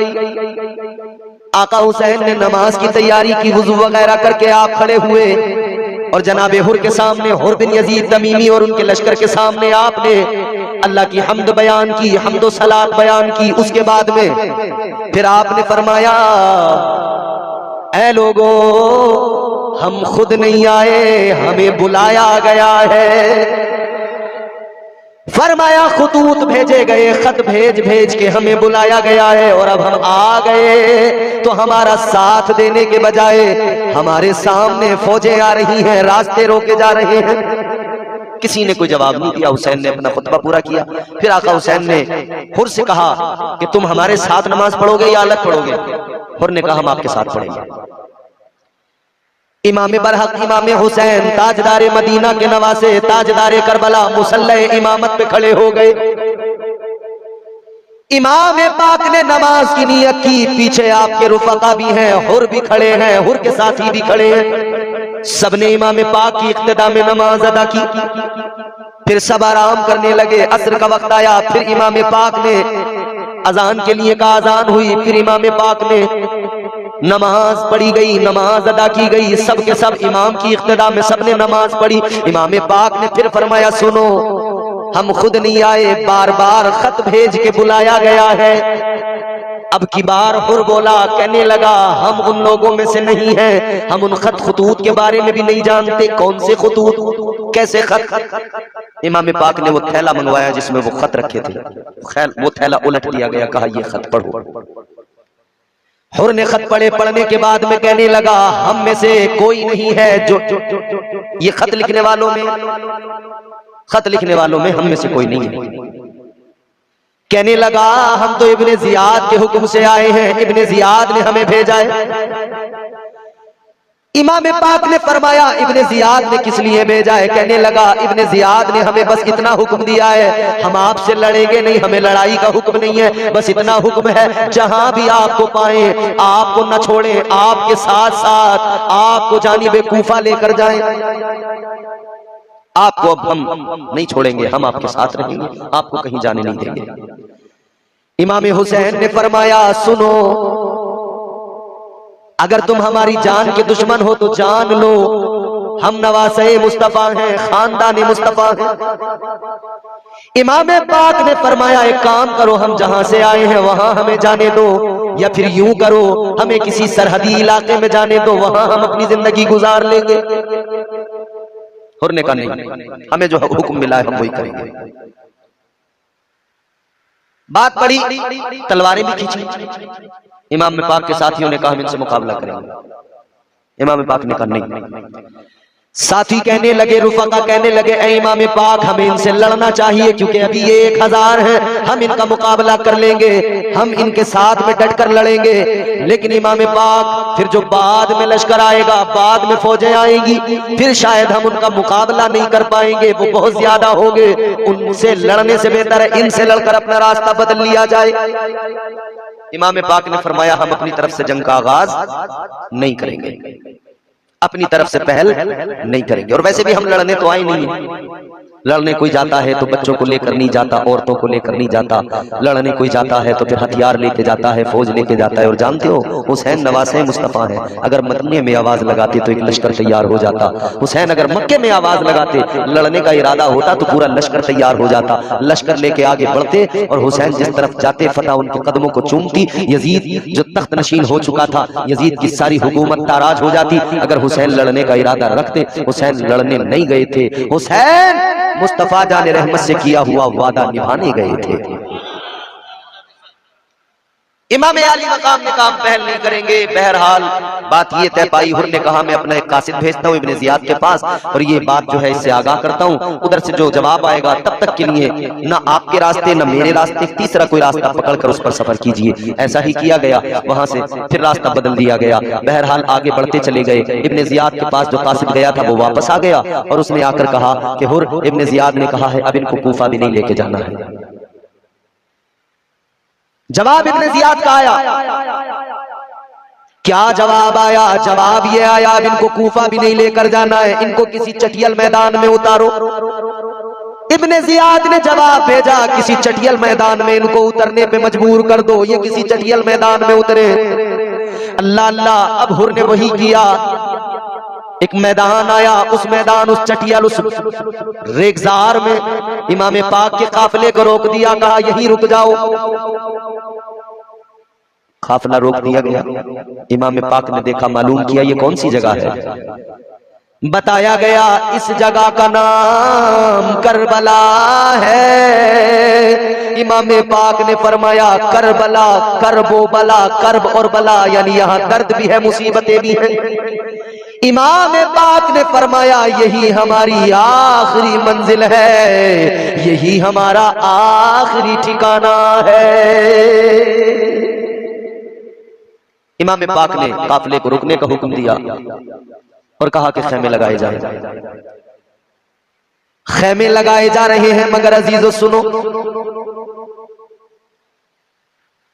आका हुसैन ने नमाज की तैयारी की, वुजू वगैरह करके आप खड़े हुए और जनाबे हुर के सामने, हुर बिन यजीद तमीमी और उनके लश्कर के सामने आपने अल्लाह की हम्द बयान की, हम्दो सलात बयान की। उसके बाद में फिर आपने फरमाया, ऐ लोगो, हम खुद नहीं आए, हमें बुलाया गया है। फरमाया खुतूत भेजे गए, खत भेज भेज के हमें बुलाया गया है, और अब हम आ गए तो हमारा साथ देने के बजाय हमारे सामने फौजें आ रही हैं, रास्ते रोके जा रहे हैं। किसी ने कोई जवाब नहीं दिया। हुसैन ने अपना खुतबा पूरा किया। फिर आका हुसैन ने हुर से कहा कि तुम हमारे साथ नमाज पढ़ोगे या अलग पढ़ोगे? हुर ने कहा हम आपके साथ पढ़ेंगे। इमाम बरहक इमाम हुसैन ताजदारे मदीना के नवासे, ताजदारे करबला मुसल्ले इमामत पे खड़े हो गए। इमाम पाक ने नमाज की नियत की, पीछे आपके रुफका भी हैं, हुर भी खड़े हैं, हुर के साथी भी खड़े हैं। सबने इमाम पाक की इक्तदा में नमाज अदा की। फिर सब आराम करने लगे। असर का वक्त आया, फिर इमाम पाक ने अजान के लिए कहा, अजान हुई। फिर इमाम पाक ने नमाज पढ़ी गई, नमाज अदा की गई। सब के सब इमाम की इक्तदा में सबने नमाज पढ़ी। इमाम पाक ने फिर फरमाया, सुनो, हम खुद नहीं आए, बार बार खत भेज के बुलाया गया है। अब की बार हुर बोला, कहने लगा, हम उन लोगों में से नहीं हैं, हम उन खत खतूत के बारे में भी नहीं जानते। कौन से खतूत, कैसे खत? इमाम पाक ने वो थैला मंगवाया जिसमें वो खत रखे थे। खैर वो थैला उलट दिया गया, कहा ये खत पढ़ो। हुर ने खत पढ़े। पढ़ने के बाद में कहने लगा, हम में से कोई नहीं है जो ये खत लिखने वालों में हम में से कोई नहीं है। कहने लगा हम तो इब्ने जियाद के हुक्म से आए हैं, इब्ने जियाद ने हमें भेजा है। इमाम पाक ने फरमाया इब्ने जियाद ने किस लिए भेजा है? कहने लगा इब्ने जियाद ने हमें बस इतना हुक्म दिया है, हम आपसे लड़ेंगे नहीं, हमें लड़ाई का हुक्म नहीं है, बस इतना हुक्म है जहां भी आपको पाए आपको न छोड़ें, आपके साथ साथ आपको जानिबे कूफा लेकर जाएं। आपको अब हम नहीं छोड़ेंगे, हम आपके साथ रहेंगे, आपको कहीं जाने नहीं देंगे। इमाम हुसैन ने फरमाया सुनो, अगर तुम हमारी जान के दुश्मन हो तो जान लो, हम नवासे मुस्तफा हैं, खानदान मुस्तफा हैं। इमाम पाक ने फरमाया एक काम करो, हम जहां से आए हैं वहां हमें जाने दो, या फिर यूं करो हमें किसी सरहदी इलाके में जाने दो, वहां हम अपनी जिंदगी गुजार लेंगे। हुर्र ने कहा नहीं, हमें जो हुक्म मिला है हम वही करेंगे। बात पड़ी, तलवारें भी खींची। इमाम पाक के साथियों ने कहा हम इनसे मुकाबला करेंगे। इमाम पाक ने कहा नहीं। साथी कहने लगे, रुफका कहने लगे ऐ इमाम पाक हमें इनसे लड़ना चाहिए, क्योंकि अभी ये 1000 है, हम इनका मुकाबला कर लेंगे, हम इनके साथ में डट कर लड़ेंगे। लेकिन इमाम पाक फिर जो बाद में लश्कर आएगा, बाद में फौजें आएंगी, फिर शायद हम उनका मुकाबला नहीं कर पाएंगे, वो बहुत ज्यादा होंगे, उनसे लड़ने से बेहतर है इनसे लड़कर अपना रास्ता बदल लिया जाए। इमाम पाक ने फरमाया हम अपनी तरफ से जंग का आगाज नहीं करेंगे, अपनी तरफ से पहल नहीं करेंगे। और वैसे भी हम लड़ने तो आए नहीं हैं, लड़ने कोई जाता है तो बच्चों को लेकर नहीं जाता, औरतों को लेकर नहीं जाता, लड़ने कोई जाता है तो फिर हथियार लेके जाता है, फौज लेके जाता है। और जानते हो हुसैन नवासे मुस्तफा है, अगर मदीने में आवाज लगाते तो एक लश्कर तैयार हो जाता। हुसैन अगर मक्के में आवाज लगाते, लड़ने का इरादा होता तो पूरा लश्कर तैयार हो जाता, लश्कर लेके आगे बढ़ते और हुसैन जिस तरफ जाते फतह उनके कदमों को चूमती। यजीद जो तख्त नशीन हो चुका था, यजीद की सारी हुकूमत ताराज हो जाती अगर हुसैन लड़ने का इरादा रखते। हुसैन लड़ने नहीं गए थे, हुसैन मुस्तफा जाने रहमत से किया हुआ वादा निभाने गए थे। इमाम आली मकाम ने कहा पहल नहीं करेंगे। बहरहाल बात ये तय पाई, हुर्र ने कहा मैं अपना एक कासिद भेजता हूँ इब्ने जियाद के पास और ये बात जो है इससे आगाह करता हूँ, उधर से जो जवाब आएगा तब तक के लिए ना आपके रास्ते ना मेरे रास्ते, तीसरा कोई रास्ता पकड़कर उस पर सफर कीजिए। ऐसा ही किया गया, वहां से फिर रास्ता बदल दिया गया। बहरहाल आगे बढ़ते चले गए। इब्ने जियाद के पास जो कासिद गया था वो वापस आ गया और उसने आकर कहा कि हुर्र इब्ने जियाद ने कहा है अब इनको कूफा भी नहीं लेके जाना है। जवाब इब्ने जियाद का आया, क्या जवाब आया? जवाब ये आया अब इनको कूफा भी नहीं लेकर जाना है, इनको किसी चटियल मैदान में उतारो। इब्ने जियाद ने जवाब भेजा किसी चटियल मैदान में इनको उतरने पे मजबूर कर दो, ये किसी चटियल मैदान में उतरे। अल्लाह अल्लाह, अब हुर्र ने वही किया। एक मैदान आया, उस मैदान उस चटियल उस रेगजार में इमाम पाक के काफिले को रोक दिया, कहा यहीं रुक जाओ। काफिला रोक दिया गया। इमाम पाक ने देखा, मालूम किया ये कौन सी जगह है। बताया गया इस जगह का नाम करबला है। इमाम पाक ने फरमाया करबला, करबो बला, करब और बला यानी यहाँ दर्द भी है मुसीबतें भी हैं। इमाम पाक ने फरमाया यही हमारी आखिरी मंजिल है, यही हमारा आखिरी ठिकाना है। इमाम पाक ने काफिले को रुकने का हुक्म दिया और कहा कि खेमे लगाए जाए। खेमे लगाए जा रहे हैं, मगर अजीजों सुनो,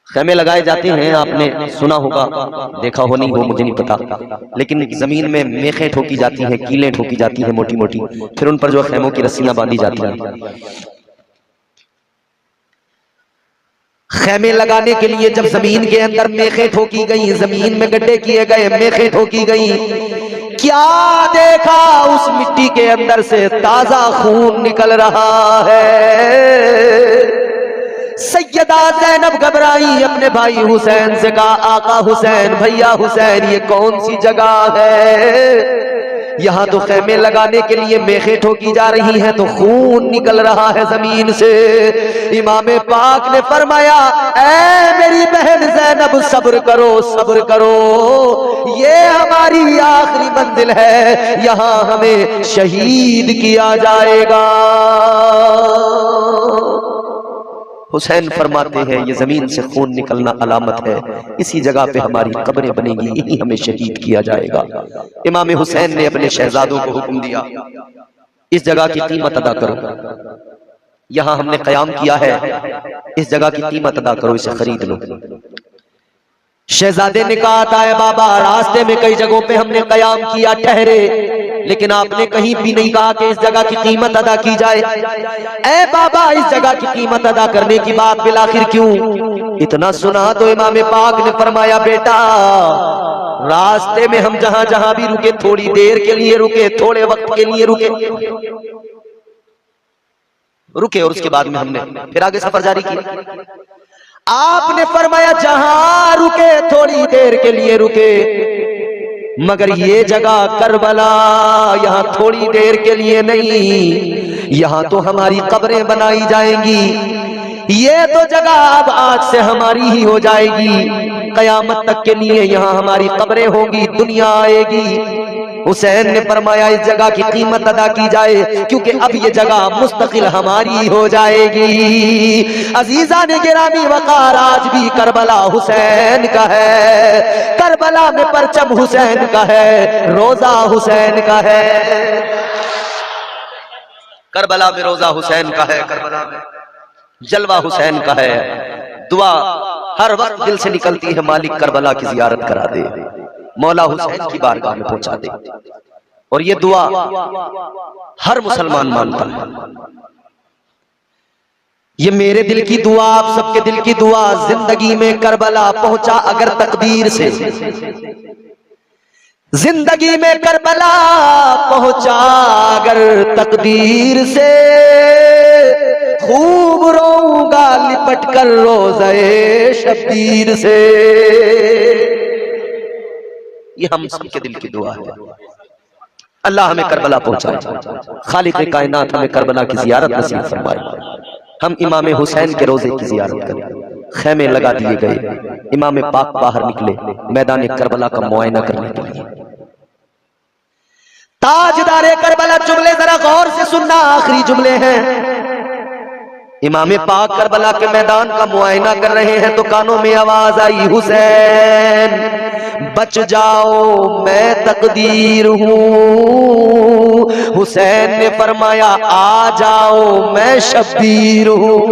खेमे लगाए जाते हैं, आपने सुना होगा, देखा हो नहीं हो मुझे नहीं पता, लेकिन जमीन में मेखें ठोकी जाती हैं, कीलें ठोकी जाती हैं मोटी मोटी, फिर उन पर जो खेमों की रस्सियां बांधी जाती हैं। खेमे लगाने के लिए जब जमीन के अंदर मेखें ठोकी गई, जमीन में गड्ढे किए गए, मेखें ठोकी गई, क्या देखा उस मिट्टी के अंदर से ताजा खून निकल रहा है। सैयदा ज़ैनब घबराई, अपने भाई हुसैन से कहा आका हुसैन, भैया हुसैन, ये कौन सी जगह है? यहाँ तो खेमे लगाने के लिए मेखें ठोकी जा रही हैं तो खून निकल रहा है जमीन से। इमाम पाक ने फरमाया ऐ मेरी बहन ज़ैनब सब्र करो, सब्र करो, ये हमारी आखिरी मंजिल है, यहाँ हमें शहीद किया जाएगा। हुसैन फरमाते हैं ये जमीन से खून निकलना अलामत है, इसी जगह पे हमारी कब्रें बनेगी, यही हमें शहीद किया जाएगा। इमाम हुसैन ने अपने शहजादों को हुक्म दिया, इस जगह की कीमत अदा करो, यहां हमने कयाम किया है, इस जगह की कीमत अदा करो, इसे खरीद लो। शहजादे ने कहा था, बाबा रास्ते में कई जगहों पे हमने कयाम किया, ठहरे, लेकिन आपने कहीं भी नहीं कहा कि इस जगह की कीमत अदा की जाए। ऐ बाबा, इस जगह की कीमत अदा करने की बात बिलाखिर क्यों? इतना सुना तो इमाम पाक ने फरमाया, बेटा रास्ते में हम जहां जहां भी रुके, थोड़ी देर के लिए रुके, थोड़े वक्त के लिए रुके और उसके बाद में हमने फिर आगे सफर जारी किया। आपने फरमाया जहां रुके थोड़ी देर के लिए रुके, मगर ये जगह करबला यहां थोड़ी देर के लिए नहीं, यहां तो हमारी कब्रें बनाई जाएंगी। ये तो जगह अब आज से हमारी ही हो जाएगी, कयामत तक के लिए यहां हमारी कब्रें होंगी, दुनिया आएगी। हुसैन ने फरमाया इस जगह की कीमत अदा की जाए, क्योंकि अब ये जगह मुस्तकिल हमारी हो जाएगी। अजीजा ने गिरामी वकार, आज भी करबला हुसैन का है, करबला में परचम हुसैन का है, रोजा हुसैन का है, करबला में रोजा हुसैन का है, करबला में जलवा हुसैन का है। दुआ हर वक्त दिल से निकलती है, मालिक करबला की जियारत करा दे, मौला हुसैन की बारगाह में पहुंचा दे। और ये दुआ हर मुसलमान मानता है। ये मेरे दिल की दुआ, आप सबके दिल की दुआ, जिंदगी में करबला पहुंचा अगर तकदीर से, जिंदगी में करबला पहुंचा अगर तकदीर से, खूब रोऊंगा लिपट कर रोज़े शब्बीर से। ये हम सबके दिल की दुआ है। अल्लाह हमें करबला पहुंचाए, खालिक कायनात हमें करबला की जियारत नसीब फरमाए। हम इमाम हुसैन के रोजे की जियारत करें। खेमे लगा दिए गए, इमाम पाक बाहर निकले मैदान करबला का मुआयना करने के लिए। ताजदारे करबला, जुमले जरा गौर से सुनना, आखिरी जुमले हैं। इमाम पाक करबला के मैदान का मुआयना कर रहे हैं तो कानों में आवाज आई, हुसैन बच जाओ मैं तकदीर हूं। हुसैन ने फरमाया आ जाओ मैं शब्बीर हूं।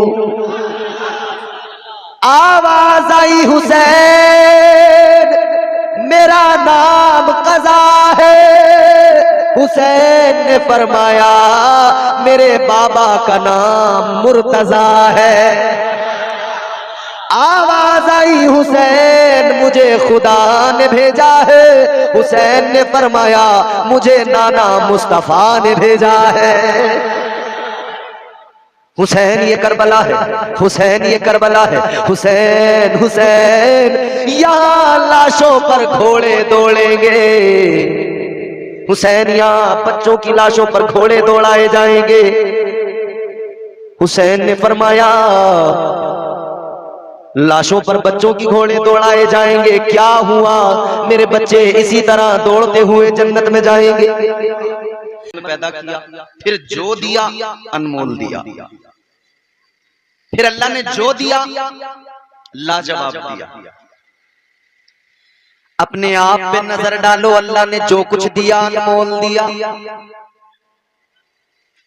आवाज आई, हुसैन मेरा नाम कज़ा है। हुसैन ने फरमाया मेरे बाबा का नाम मुर्तजा है। आवाज आई, हुसैन मुझे खुदा ने भेजा है। हुसैन ने फरमाया मुझे नाना मुस्तफा ने भेजा है। हुसैन ये करबला है, हुसैन ये करबला है। हुसैन हुसैन यहाँ लाशों पर घोड़े दौड़ेंगे, हुसैन यहाँ बच्चों की लाशों पर घोड़े दौड़ाए जाएंगे। हुसैन ने फरमाया लाशों पर बच्चों की घोड़े दौड़ाए जाएंगे, क्या हुआ मेरे बच्चे इसी तरह दौड़ते हुए जन्नत में जाएंगे। पैदा किया, फिर जो दिया अनमोल दिया, फिर अल्लाह ने जो दिया लाजवाब दिया। अपने आप पे नजर डालो, अल्लाह ने जो कुछ दिया अनमोल दिया।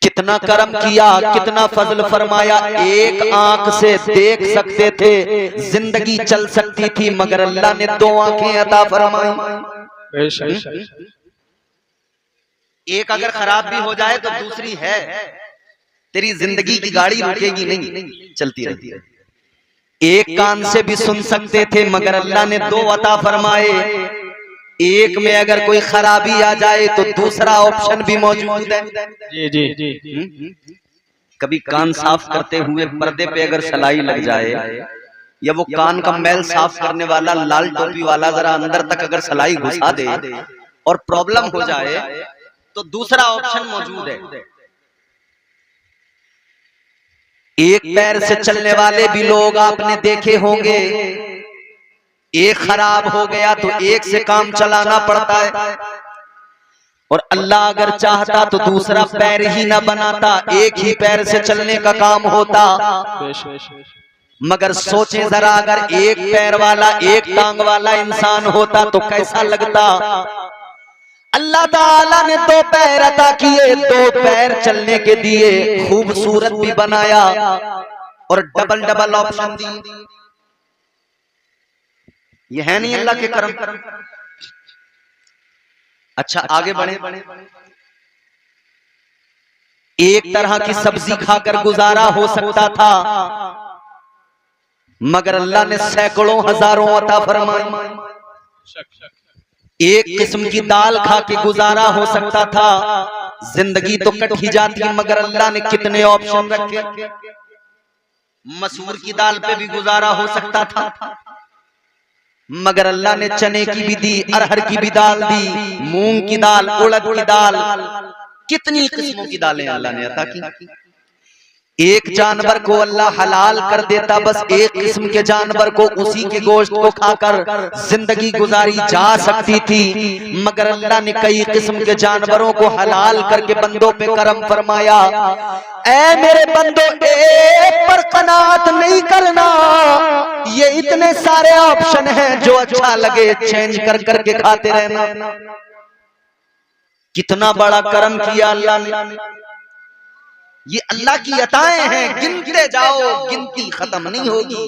कितना करम किया, कितना फजल फरमाया। एक आंख से देख सकते थे, जिंदगी चल सकती थी, मगर अल्लाह ने दो आंखें अता फरमाई। एक अगर खराब भी हो जाए तो दूसरी है, तेरी जिंदगी की गाड़ी रुकेगी नहीं, चलती रहती है। एक कान से भी सुन सकते थे, मगर अल्लाह ने दो अता फरमाए। एक में अगर कोई खराबी आ जाए तो दूसरा ऑप्शन भी मौजूद है। जी जी जी। कभी कान साफ करते हुए पर्दे पे अगर सलाई लग जाए, या वो कान का मैल साफ करने वाला लाल टोपी वाला जरा अंदर तक अगर सलाई घुसा दे और प्रॉब्लम हो जाए तो दूसरा ऑप्शन मौजूद है। एक पैर से चलने वाले भी लोग आपने देखे होंगे, एक खराब हो गया तो एक से काम चलाना पड़ता है। और अल्लाह अगर चाहता तो दूसरा पैर ही ना बनाता, एक ही पैर से चलने का काम होता। मगर सोचें जरा, अगर एक पैर वाला एक टांग वाला इंसान होता तो कैसा लगता। अल्लाह ताला ने दो पैर अता किए, दो पैर चलने के दिए, खूबसूरत भी बनाया और डबल डबल ऑप्शन दी। ये है नहीं अल्लाह के करम। अच्छा आगे बढ़े। एक तरह की सब्जी खाकर गुजारा हो सकता था, मगर अल्लाह ने सैकड़ों हजारों अता फरमाई। एक किस्म की दाल खा के गुजारा हो सकता था, जिंदगी तो कट ही जाती, मगर अल्लाह ने कितने ऑप्शन रखे। मसूर की दाल पे भी गुजारा हो सकता था, मगर अल्लाह ने चने की भी दी, अरहर की भी दाल दी, मूंग की दाल, उड़द की दाल, कितनी किस्मों की दालें अल्लाह ने अता की। एक जानवर को अल्लाह हलाल कर देता, बस एक किस्म के जानवर को, उसी के गोश्त को खाकर जिंदगी गुजारी जा सकती थी, मगर अल्लाह ने कई किस्म के जानवरों को हलाल करके बंदों पे करम फरमाया। ऐ मेरे बंदो, एक पर कनात नहीं करना, ये इतने सारे ऑप्शन हैं, जो अच्छा लगे चेंज कर करके खाते रहना। कितना बड़ा करम किया अल्लाह ने। ये अल्लाह की अताएं हैं, गिनते जाओ गिनती खत्म नहीं होगी।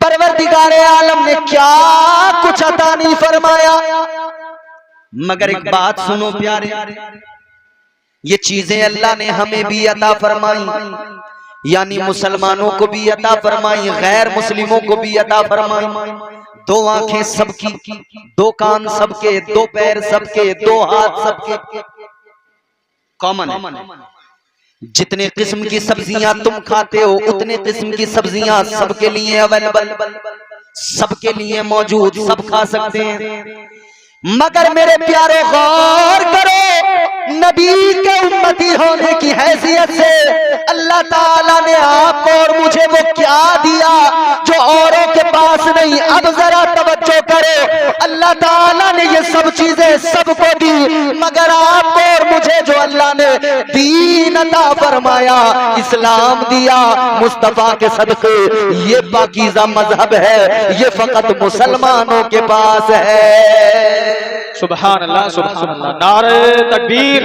परवरदिगारे आलम ने क्या कुछ अता नहीं फरमाया। मगर एक बात सुनो प्यारे, ये चीजें अल्लाह ने हमें भी अता फरमाई, यानी मुसलमानों को भी अता फरमाई, गैर मुस्लिमों को भी अता फरमाई। दो आंखें सबकी, दो कान सबके, दो पैर सबके, दो हाथ सबके, कॉमन है। जितने किस्म की सब्जियां तुम खाते हो, उतने किस्म की सब्जियां सबके लिए अवेलेबल, सबके लिए मौजूद, सब खा सकते हैं। मगर मेरे प्यारे गौर करो, नबी के उम्मती होने की हैसियत से अल्लाह ताला ने आपको और मुझे वो क्या दिया जो औरों के पास नहीं। अब जरा तवज्जो करो, अल्लाह ताला ने ये सब चीजें सबको दी, मगर आपको और मुझे जो अल्लाह ने दीन अता फरमाया, इस्लाम दिया मुस्तफा के सदके, ये पाकीज़ा मजहब है, ये फकत मुसलमानों के पास है। सुभान अल्लाह, सुभान अल्लाह। नारे तकबीर,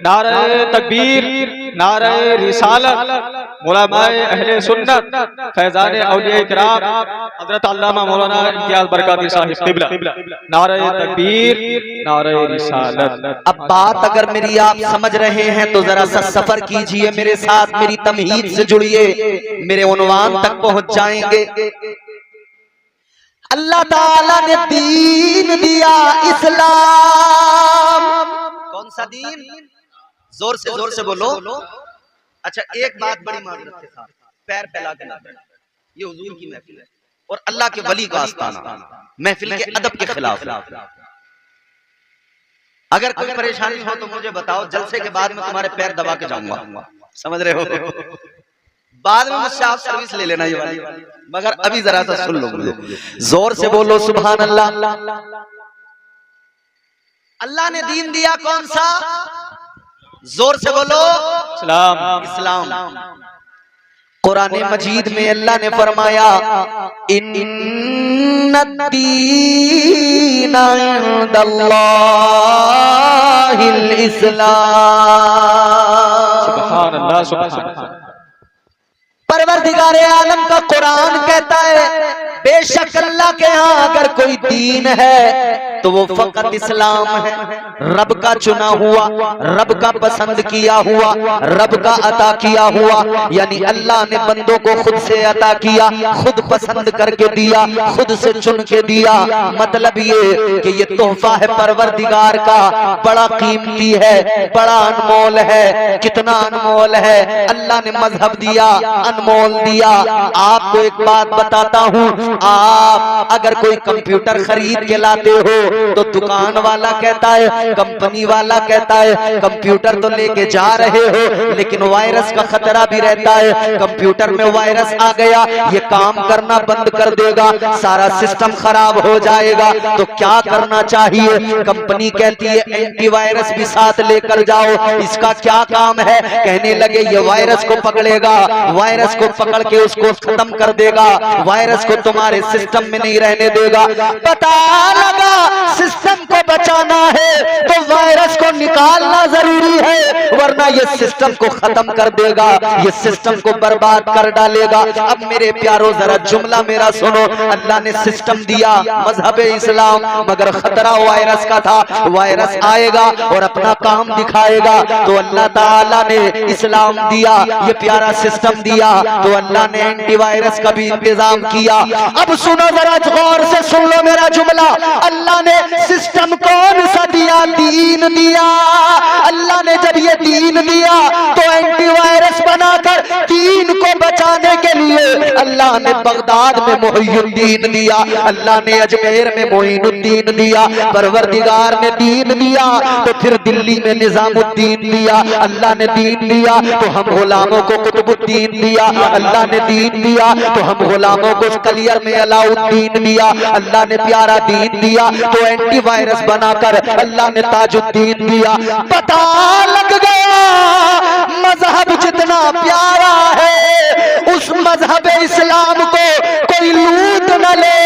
नारे तकबीर, नारे रिसालत। उलमाए अहले सुन्नत, फैजान औलिया किराम, हजरत अल्लामा मौलाना इम्तियाज बरकाती साहिब क़िबला, नारे तकबीर, नारे रिसालत। अब बात अगर मेरी आप समझ रहे हैं तो जरा सा सफर कीजिए मेरे साथ, मेरी तमहीद से जुड़िए, मेरे उन्वान तक पहुंच जाएंगे। अल्लाह ताला ने दीन दिया इस्लाम। कौन सा दीन? जोर से बोलो। अच्छा एक बात बड़ी माजरत के साथ, पैर फैला के ना बैठो, ये हुजूर की महफिल है और अल्लाह के वली का आस्ताना, महफिल के अदब के खिलाफ। अगर कोई परेशानी हो तो मुझे बताओ, जलसे के बाद में तुम्हारे पैर दबा के जाऊंगा, समझ रहे हो? बाद में मुझसे आप सर्विस ले लेना ये वाली, मगर अभी जरा सा सुन लो मुझे। जोर से बोलो सुभान अल्लाह। अल्लाह ने दीन दिया कौन सा? जोर से बोलो इस्लाम। इस्लाम। कुरान मजीद में अल्लाह ने फरमाया, इन्नद दीना इंदल्लाहिल इस्लाम। सुभान अल्लाह, सुभान अल्लाह। परवरदिगारे आलम का कुरान कहता है, बेशक अल्लाह के यहाँ अगर कोई दीन है तो वो फकत इस्लाम है। रब का चुना हुआ, रब का पसंद किया हुआ, रब का अता किया हुआ, यानी अल्लाह ने बंदों को खुद से अता किया, खुद पसंद करके दिया, खुद से चुन के दिया। मतलब ये कि ये तोहफा है परवरदिगार का, बड़ा कीमती है, बड़ा अनमोल है। कितना अनमोल है! अल्लाह ने मजहब दिया, अनमोल दिया। आपको एक बात बताता हूँ, आप अगर कोई कंप्यूटर खरीद के लाते हो तो दुकान वाला कहता है, कंपनी वाला कहता है कंप्यूटर तो लेके जा रहे हो लेकिन वायरस का खतरा भी रहता है, कंप्यूटर में वायरस आ गया ये काम करना बंद कर देगा, सारा सिस्टम खराब हो जाएगा। तो क्या करना चाहिए? कंपनी कहती है एंटीवायरस भी साथ लेकर जाओ। इसका क्या काम है? कहने लगे ये वायरस को पकड़ेगा, वायरस को पकड़ के उसको खत्म कर देगा, वायरस को तुम्हारे सिस्टम में नहीं रहने देगा। पता लगा सिस्टम को बचाना है तो वायरस को निकालना जरूरी है, वरना ये सिस्टम को खत्म कर देगा, ये सिस्टम को बर्बाद कर डालेगा। अब मेरे प्यारो जरा जुमला मेरा सुनो, अल्लाह ने सिस्टम दिया मजहब इस्लाम, मगर खतरा वायरस का था। वायरस आएगा और अपना काम दिखाएगा, तो अल्लाह ताला ने इस्लाम दिया, ये प्यारा सिस्टम दिया, तो अल्लाह ने एंटीवायरस का भी इंतजाम किया। अब सुनो जरा गौर से सुन लो मेरा जुमला, अल्लाह ने सिस्टम कौन सा दिया? दीन दिया। अल्लाह ने जब ये दीन दिया तो एंटीवायरस बनाकर दीन को बचाने के लिए अल्लाह ने बगदाद में मोइनुद्दीन दिया, अल्लाह ने अजमेर में मोइनुद्दीन दिया, परवरदिगार ने दीन दिया तो फिर दिल्ली में निजामुद्दीन दिया, अल्लाह ने दीन दिया तो हम गुलामों को कुतुबुद्दीन दिया, अल्लाह ने दीन दिया तो हम गुलामों को कलियर में अलाउद्दीन दिया, अल्लाह ने प्यारा दीन दिया तो एंटीवायरस बनाकर अल्लाह ने ताजुद्दीन दिया। पता लग गया मजहब जितना प्यारा है उस मजहब इस्लाम को कोई लूट न ले,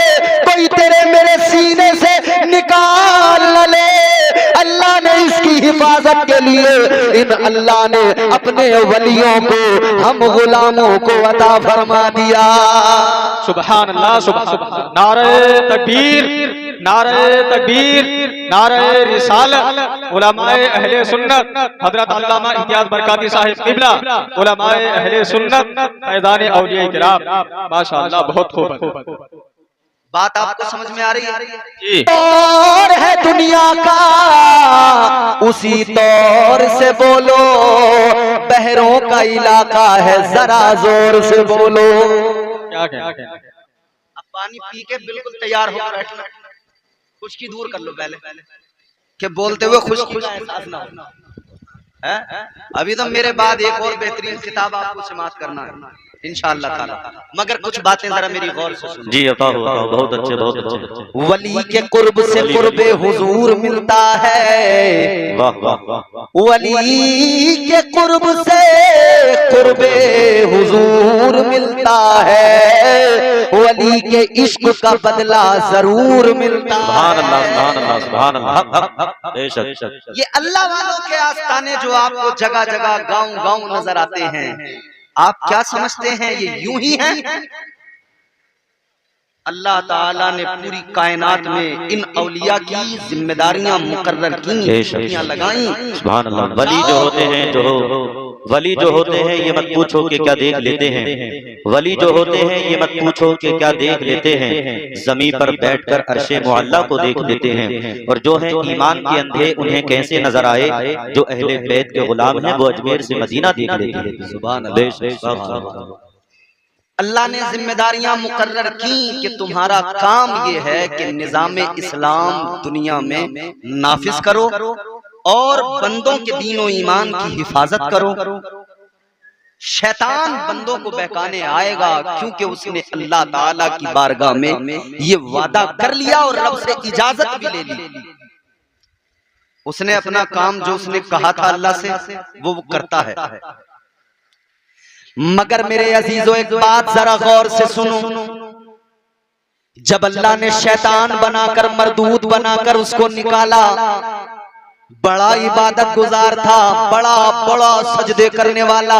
कोई तेरे मेरे सीने से निकाल न ले। अल्लाह ने इसकी हिफाजत के लिए इन अल्लाह ने अपने वलियों को हम गुलामों को अता फरमा दिया। सुभान अल्लाह, सुभान अल्लाह। नारे तकबीर, नारे तकबीर, नारे रिसालत। उलमाए अहले सुन्नत हजरत अल्लामा इम्तियाज बरकाती साहिब क़िबला, उलमाए अहले सुन्नत फैज़ान औलिया किराम, माशाअल्लाह बहुत खूब। बात आपको समझ में आ रही है? जी। तौर है दुनिया का उसी तौर से बोलो, बहरों का इलाका है जरा जोर से बोलो। क्या कहना? अब पानी पी के बिल्कुल तैयार हो बैठना, खुश्की दूर कर लो पहले कि बोलते हुए खुश्की का एहसास ना हो। अभी तो मेरे बाद एक और बेहतरीन किताब आपको समाअत करना है इंशाअल्लाह ताला, मगर कुछ बातें जरा मेरी गौर से सुनो। जी अता हुआ, बहुत अच्छे बहुत अच्छे। वली के कुर्ब से कुर्बे हुजूर मिलता है, वाह वाह वाह। वली के कुर्ब से कुर्बे हुजूर मिलता है, वली के इश्क का बदला जरूर मिलता है। सुभान अल्लाह, सुभान अल्लाह, सुभान अल्लाह। बेशक ये अल्लाह वालों के आस्ताने जो आपको जगह जगह गांव गांव नजर आते हैं, आप क्या समझते हैं ये यूं ही हैं? अल्लाह ताला ने पूरी कायनात में इन औलिया की जिम्मेदारियां मुकर्रर की, लगाई। सुभान अल्लाह। वली जो होते हैं, वली जो होते हैं ये मत पूछो कि क्या देख लेते हैं, वली जो होते हैं ये मत पूछो कि क्या देख लेते हैं, जमीन पर बैठकर अर्शे मुअल्ला को देख लेते हैं। और जो है ईमान के अंधे उन्हें कैसे नजर आए, जो अहले बैत के गुलाम हैं वो अजमेर से मदीना देख लेते हैं। सुभान अल्लाह। अल्लाह ने जिम्मेदारियां मुकर्रर की कि तुम्हारा काम ये है कि निजाम इस्लाम दुनिया में नाफिज करो और बंदों के दीन ईमान की हिफाजत करो। शैतान बंदों को बहकाने आएगा क्योंकि उसने अल्लाह ताला की बारगाह में ये वादा कर लिया और रब से इजाजत भी ले ली। उसने अपना काम जो उसने कहा था अल्लाह से वो करता है। मगर मेरे अजीजों एक बात जरा गौर से सुनो, जब अल्लाह ने शैतान बनाकर मरदूद बनाकर उसको निकाला, बड़ा इबादत गुजार था, बड़ा बड़ा सजदे करने वाला।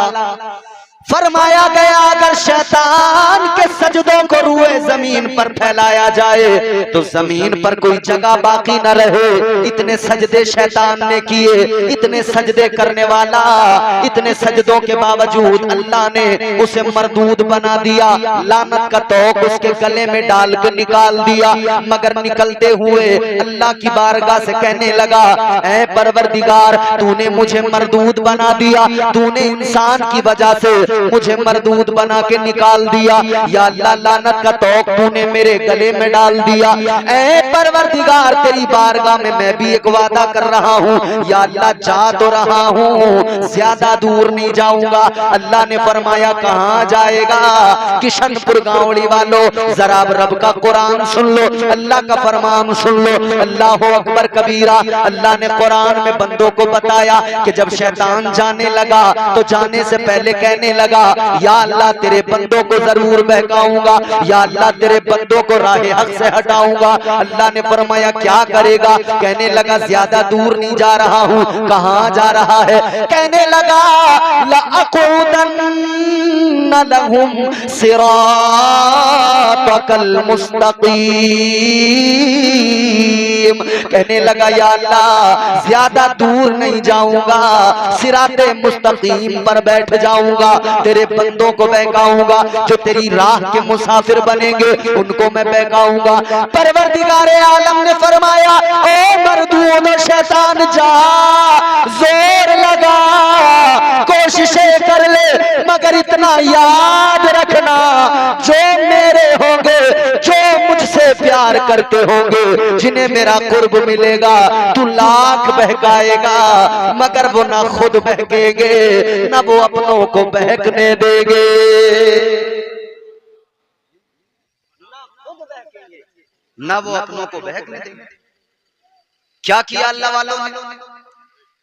फरमाया गया अगर शैतान के सजदों को रूए जमीन पर फैलाया जाए तो जमीन पर कोई जगह बाकी न रहे। इतने सजदे शैतान ने किए, इतने सजदे करने वाला, इतने सजदों के बावजूद अल्लाह ने उसे मरदूद बना दिया, लानत का तौक उसके गले में डाल कर निकाल दिया। मगर निकलते हुए अल्लाह की बारगाह से कहने लगा, ऐ परवरदिगार तूने मुझे मरदूद बना दिया, तूने इंसान की वजह से मुझे मरदूद बना के निकाल दिया। या अल्लाह लानत का तौक तूने मेरे गले में डाल दिया। ऐ परवरदिगार तेरी बारगाह में मैं भी एक वादा कर रहा हूँ, या अल्लाह जा तो रहा हूँ, ज्यादा दूर नहीं जाऊंगा। अल्लाह ने फरमाया कहाँ जाएगा? किशनपुर गांवड़ी वालों जरा रब का कुरान सुन लो, अल्लाह का फरमान सुन लो। अल्लाह अकबर कबीरा। अल्लाह ने कुरान में बंदों को बताया कि जब शैतान जाने लगा तो जाने से पहले कहने लगा या अल्लाह तेरे बंदों को जरूर बहकाऊंगा, या अल्लाह तेरे बंदों को राहे हक से हटाऊंगा। अल्लाह ने फरमाया क्या करेगा? कहने लगा ज्यादा दूर नहीं जा रहा हूँ। कहाँ जा रहा है? कहने लगा लअक़ऊदन्न लहुम सिरातकल मुस्तक़ीम। कहने लगा या अल्लाह ज्यादा दूर नहीं जाऊंगा, सिराते मुस्तकीम पर बैठ जाऊंगा, तेरे बंदों को बहकाऊंगा, जो तेरी राह के मुसाफिर बनेंगे उनको मैं बहकाऊंगा। परवरदिगारे आलम ने फरमाया ओ मरदूद शैतान जा, जोर लगा, कोशिशें कर ले, मगर इतना याद रखना जो मेरे होंगे, जो मुझसे प्यार करते होंगे, जिन्हें मेरा कुर्ब मिलेगा, तू लाख बहकाएगा मगर वो ना खुद बहकेंगे ना वो अपनों को बहकने देंगे। ना वो अपनों को बहकने देंगे। क्या किया अल्लाह वालों ने?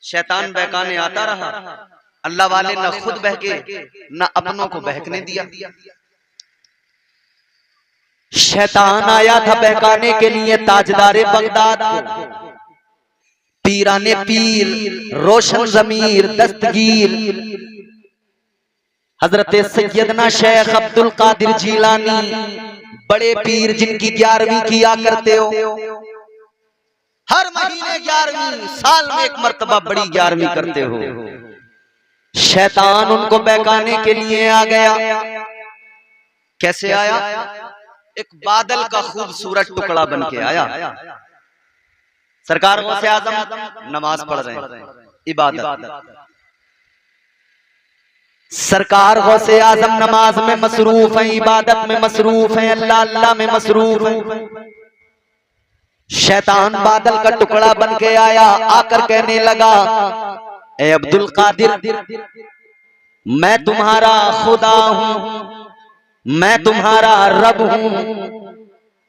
शैतान बहकाने आता रहा, अल्लाह वाले ना खुद बहके ना अपनों को बहकने दिया। शैतान आया था बहकाने के लिए ताजदारे बगदाद को, पीराने पीर, रोशन जमीर, दस्तगीर हजरत सैयदना शेख अब्दुल कादिर जीलानी, बड़े पीर जिनकी 11वीं किया करते हो, हर महीने 11वीं, साल में एक मर्तबा बड़ी 11वीं करते हो। शैतान उनको बहकाने के लिए आ गया। कैसे आया? एक बादल का खूबसूरत टुकड़ा बन के आया। सरकार गौसे आजम नमाज पढ़ रहे हैं, इबादत। सरकार गौसे आजम नमाज में मसरूफ है, इबादत में मसरूफ है, अल्लाह अल्लाह में मसरूफ है। शैतान बादल का टुकड़ा बन के आया, आकर कहने लगा ए अब्दुल कादिर, मैं तुम्हारा खुदा हूं, मैं तुम्हारा रब हूं,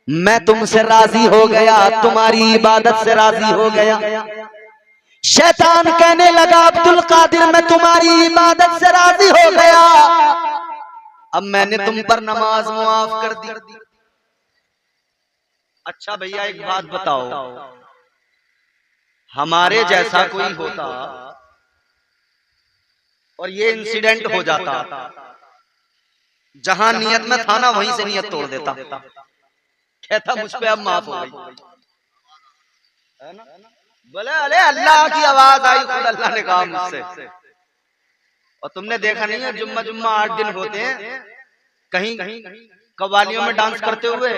मैं तुमसे राजी हो गया, तुम्हारी इबादत से राजी हो गया। शैतान कहने लगा अब्दुल कादिर मैं तुम्हारी इबादत से राजी हो गया, अब मैंने तुम पर नमाज मुआफ कर दी। अच्छा भैया एक बात बताओ, हमारे जैसा कोई होता और ये इंसिडेंट हो जाता, जहां नियत में था ना वहीं से नियत तोड़ देता, कहता मुझ पे अब माफ हो गई। बोले अरे अल्लाह की आवाज आई, खुद अल्लाह ने कहा मुझसे। और तुमने देखा नहीं है जुम्मा जुम्मा 8 दिन होते हैं, कहीं कव्वालियों में डांस करते हुए,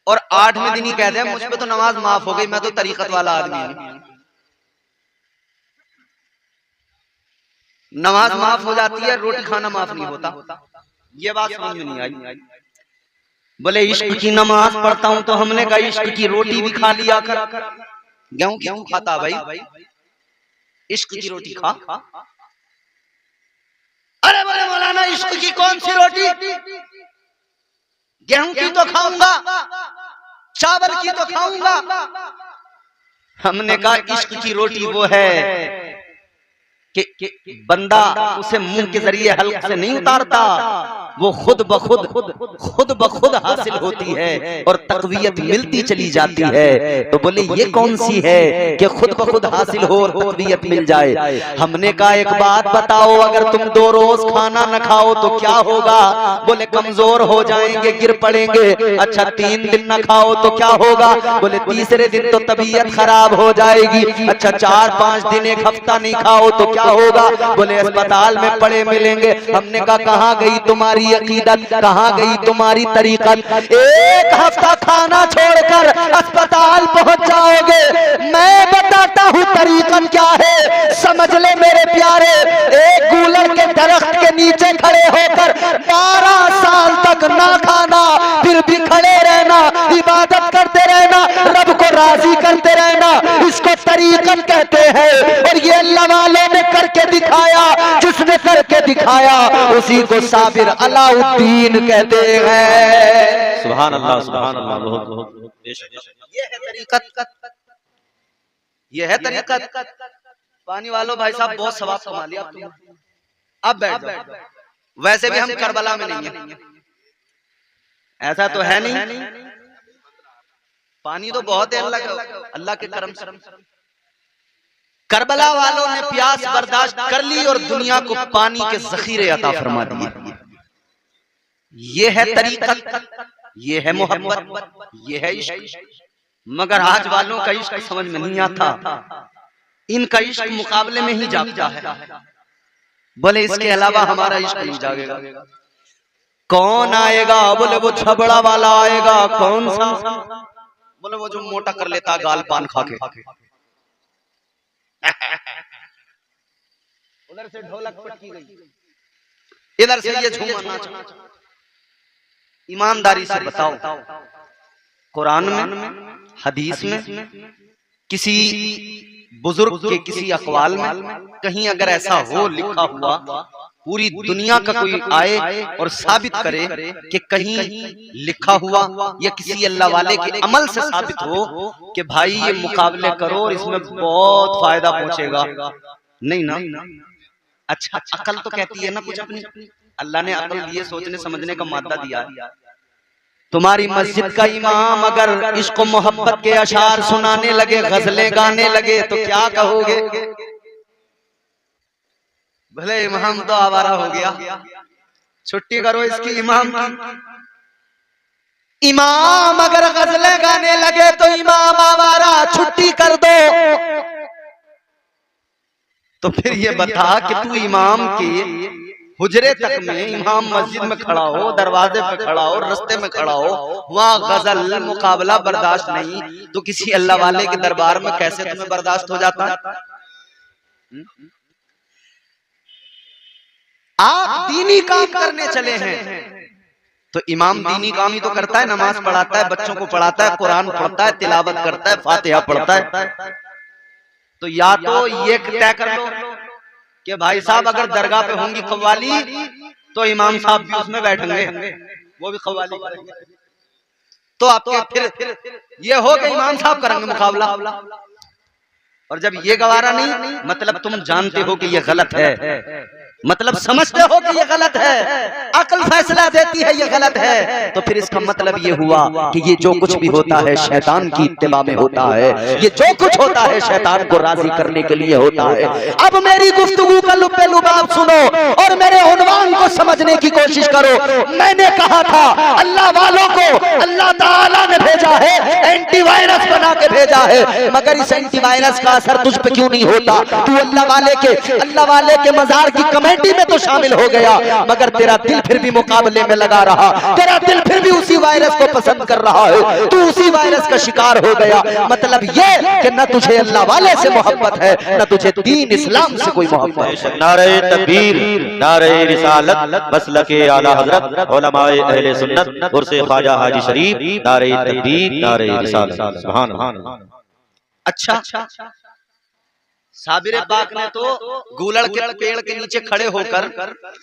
और 8वें दिन ही कहते हैं मुझ पे तो नमाज माफ हो गई, मैं तो तरीकत वाला आदमी हूं। नमाज माफ हो जाती है, रोटी खाना माफ नहीं होता। ये बात समझ में नहीं आई। बोले इश्क की नमाज पढ़ता हूं, तो हमने कहा इश्क की रोटी भी खा लिया कर। गेहूं क्यों खाता भाई? इश्क की रोटी खा। अरे बोले मौलाना इश्क की कौन सी रोटी? गेहूं की तो खाऊंगा, चावल की तो खाऊंगा। हमने कहा इश्क की रोटी वो है कि बंदा उसे मुंह के जरिए हल्क से नहीं उतारता, वो खुद ब खुद हासिल होती है और तकवीयत मिलती चली जाती है। तो बोले ये कौन सी है कि खुद ब खुद हासिल हो और तकवीयत मिल जाए? हमने कहा एक बात बताओ, अगर तुम 2 रोज खाना न खाओ तो क्या होगा? बोले कमजोर हो जाएंगे, गिर पड़ेंगे। अच्छा 3 दिन न खाओ तो क्या होगा? बोले तीसरे दिन तो तबीयत खराब हो जाएगी। अच्छा 4-5 दिन, 1 हफ्ता नहीं खाओ तो क्या होगा? बोले अस्पताल में पड़े मिलेंगे। हमने कहा कहाँ गई तुम्हारी अकीदत, कहाँ गई तुम्हारी तरीकत? 1 हफ्ता खाना छोड़कर अस्पताल पहुंच जाओगे। मैं बताता हूँ तरीकत क्या है, समझ ले मेरे प्यारे। एक गूलर के दरख्त के नीचे खड़े होकर 12 साल तक ना खाना, फिर भी खड़े रहना, इबादत करते रहना, रब को राजी करते रहना, इसको तरीकत कहते हैं। और ये अल्लाह वालों ने करके दिखाया, जिसने करके दिखाया उसी को साबिर अलाउद्दीन कहते हैं। सुभान अल्लाह, सुभान अल्लाह। बहुत बहुत बेशक। ये है तरीकत, ये है तरीकत। पानी वालों भाई साहब बहुत सवाब कमा लिया तुमने। अब बैठ जाओ। वैसे भी हम करबला में नहीं है, ऐसा तो है नहीं। पानी तो बहुत है अल्लाह के करम से। करबला वालों ने प्यास बर्दाश्त कर ली और दुनिया को पानी के जखीरे अता फरमा दिए। ये है तरीकत, ये है मोहब्बत, ये है इश्क। मगर आज वालों का इश्क समझ में नहीं आता, इनका इश्क मुकाबले में ही जागता है। बोले इसके अलावा हमारा इश्क नहीं जागेगा। कौन आएगा? बोले वो छबड़ा वाला आएगा। कौन सा? बोले वो जो मोटा कर लेता गाल पान खा के। उधर से ढोलक पटकी गई, इधर से ये झूमर नाचा। ईमानदारी से बताओ, कुरान में, हदीस में, किसी बुजुर्ग के किसी अकवाल में कहीं अगर ऐसा हो लिखा हुआ, पूरी दुनिया का कोई आए और साबित करे कि कहीं लिखा हुआ या किसी अल्लाह वाले के अमल से साबित हो कि भाई ये मुकाबले करो और इसमें बहुत फायदा पहुंचेगा? नहीं ना। अच्छा, अकल तो कहती है ना कुछ अपनी। अल्लाह ने अकल दिए, सोचने समझने का मादा दिया। तुम्हारी मस्जिद का इमाम अगर इश्क मोहब्बत के अशार सुनाने लगे, गजलें गाने लगे, तो क्या कहोगे? भले इमाम तो आवारा हो गया, छुट्टी करो इसकी इमाम की। इमाम अगर गजलें गाने लगे तो इमाम आवारा, छुट्टी कर दो। तो फिर ये बता कि तू इमाम के हुजरे तक में, इमाम मस्जिद में खड़ा हो, दरवाजे पे खड़ा हो, रास्ते में खड़ा हो, वहां गजल मुकाबला बर्दाश्त नहीं, तो किसी अल्लाह वाले के दरबार में कैसे तुम्हें बर्दाश्त हो जाता? आप दीनी काम करने चले हैं तो इमाम दीनी काम ही तो करता है, नमाज पढ़ाता है, बच्चों को पढ़ाता है, कुरान पढ़ता है, तिलावत करता है, फातिहा पढ़ता है। तो या तो ये तय कर लो कि भाई साहब अगर दरगाह पे होंगी कव्वाली तो इमाम साहब भी उसमें बैठेंगे, वो भी कव्वाली करेंगे। तो आपके फिर ये हो कि इमाम साहब करेंगे मुकाबला। और जब ये गवारा नहीं, मतलब तुम जानते हो कि ये गलत है, मतलब समझते हो कि ये गलत है, अकल फैसला देती है ये गलत है, तो फिर इसका मतलब ये हुआ कि ये जो कुछ भी होता है शैतान की इत्तिबा में होता है। ये जो कुछ होता है शैतान को राजी करने के लिए होता है। अब मेरी गुफ्तगू का लुब्बे लुबाब सुनो और मेरे उन्वान को समझने की कोशिश करो। मैंने कहा था अल्लाह वालों को अल्लाह ताला ने भेजा है, एंटीवायरस बना के भेजा है, मगर इस एंटीवायरस का असर तुझ पे क्यों नहीं होता? तू अल्लाह वाले के मजार की कमेटी में तो शामिल हो गया, मगर तेरा दिल फिर भी मुकाबले में लगा रहा, तेरा दिल फिर भी उसी वायरस को पसंद कर रहा है, तू उसी वायरस का शिकार हो गया। मतलब ये कि न तुझे अल्लाह वाले से मोहब्बत है, न तुझे दीन इस्लाम से कोई मोहब्बत है। नारे तकबीर, नारे रिसालत, मसलके आला हजरत, उलमाए अहले सुन्नत, उर्से ख्वाजा हाजी शरीफ, नारे तकबीर, नारे रिसालत। सुभान अल्लाह। अच्छा, साबिर पाक ने तो गूलड़ के पेड़ के नीचे खड़े होकर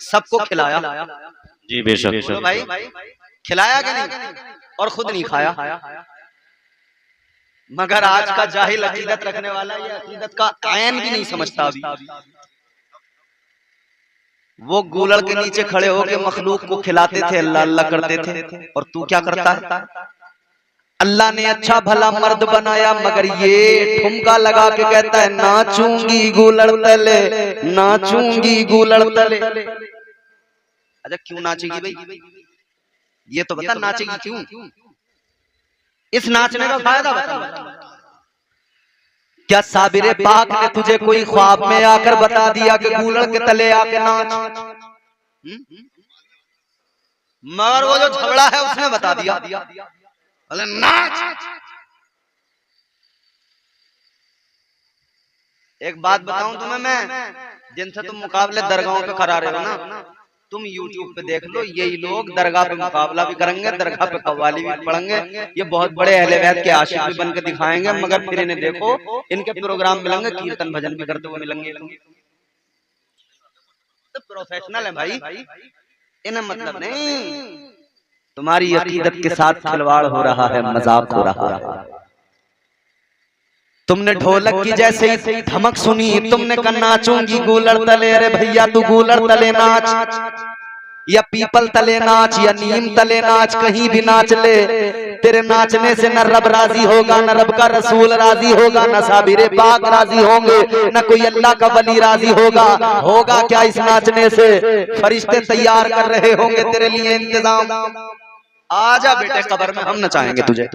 सबको खिलाया। जी बेशक। तो भाई खिलाया कि नहीं? और खुद नहीं खाया। मगर आज का जाहिल अकीदत रखने वाला ये अकीदत का आयन भी नहीं समझता अभी। वो गूलड़ के नीचे खड़े होकर मखलूक को खिलाते थे, अल्लाह अल्लाह करते थे, और तू क्या करता है? अल्लाह ने अच्छा भला मर्द बनाया, मगर ये ठुमका लगा के कहता है नाचूंगी गूलड़ तले, नाचूंगी गूलड़ तले। अच्छा क्यों नाचेगी भाई? ये तो बता नाचेगी क्यों? इस नाचने का फायदा बता। क्या साबिर पाक ने तुझे कोई ख्वाब में आकर बता दिया कि गूलड़ के तले आके नाच? मगर वो जो झगड़ा है उसने बता दिया नाच। एक बात बताऊं तुम्हें मैं, जिनसे तुम मुकाबले दरगाहों पे करा रहे हो ना, तुम YouTube पे देख लो, यही लोग दरगाह पे मुकाबला भी करेंगे, दरगाह पे कव्वाली भी पढ़ेंगे, ये बहुत बड़े अहले बैत के आशिक भी बन के दिखाएंगे, मगर फिर इन्हें देखो इनके प्रोग्राम मिलेंगे, कीर्तन भजन भी करते हुए मिलेंगे। तो प्रोफेशनल है भाई, इन्हें मतलब नहीं। तुम्हारी अकीदत के साथ खिलवाड़ हो रहा है, मजाक हो रहा है। तुमने ढोलक की जैसे ही धमक सुनी, तुमने कहा नाचूंगी गूलर तले। अरे भैया तू गूलर तले नाच या पीपल तले नाच या नीम तले नाच, कहीं भी नाच ले, तेरे नाचने से न रब राजी होगा, न रब का रसूल राजी होगा, न साबिरे पाक राजी होंगे, न कोई अल्लाह का वली राजी होगा। होगा क्या इस नाचने से? फरिश्ते तैयार कर रहे होंगे तेरे लिए इंतजाम। आजा बेटे कब्र में हम नचाएंगे तुझे।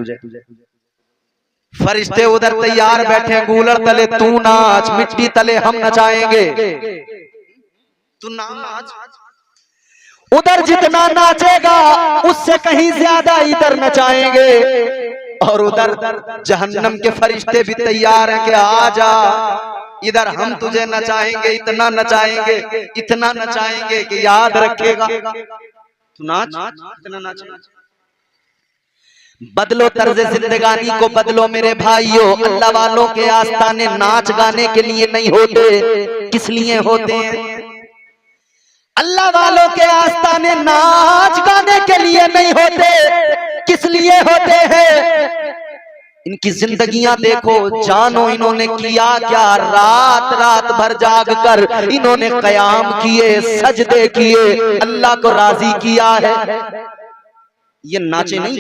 फरिश्ते उधर तैयार बैठे, गूलर तले तू नाच, मिट्टी तले हम नचाएंगे, तू नाच। उधर जितना नाचेगा उससे कहीं ज्यादा इधर नचाएंगे। और उधर जहन्नम के फरिश्ते भी तैयार हैं कि आजा इधर हम तुझे नचाएंगे, इतना नचाएंगे, इतना नचाएंगे कि याद रखेगा। तू नाच, इतना नाच। बदलो तर्ज जिंदगानी को, बदलो मेरे भाइयों। अल्लाह वालों के आस्ताने नाच गाने के लिए नहीं होते, किस लिए होते हैं? अल्लाह वालों के आस्ताने नाच गाने के लिए नहीं होते, किस लिए होते हैं? इनकी जिंदगियां देखो, जानो इन्होंने किया क्या। रात रात भर जाग कर इन्होंने कयाम किए, सजदे किए, अल्लाह को राजी किया है। ये नाचे नहीं,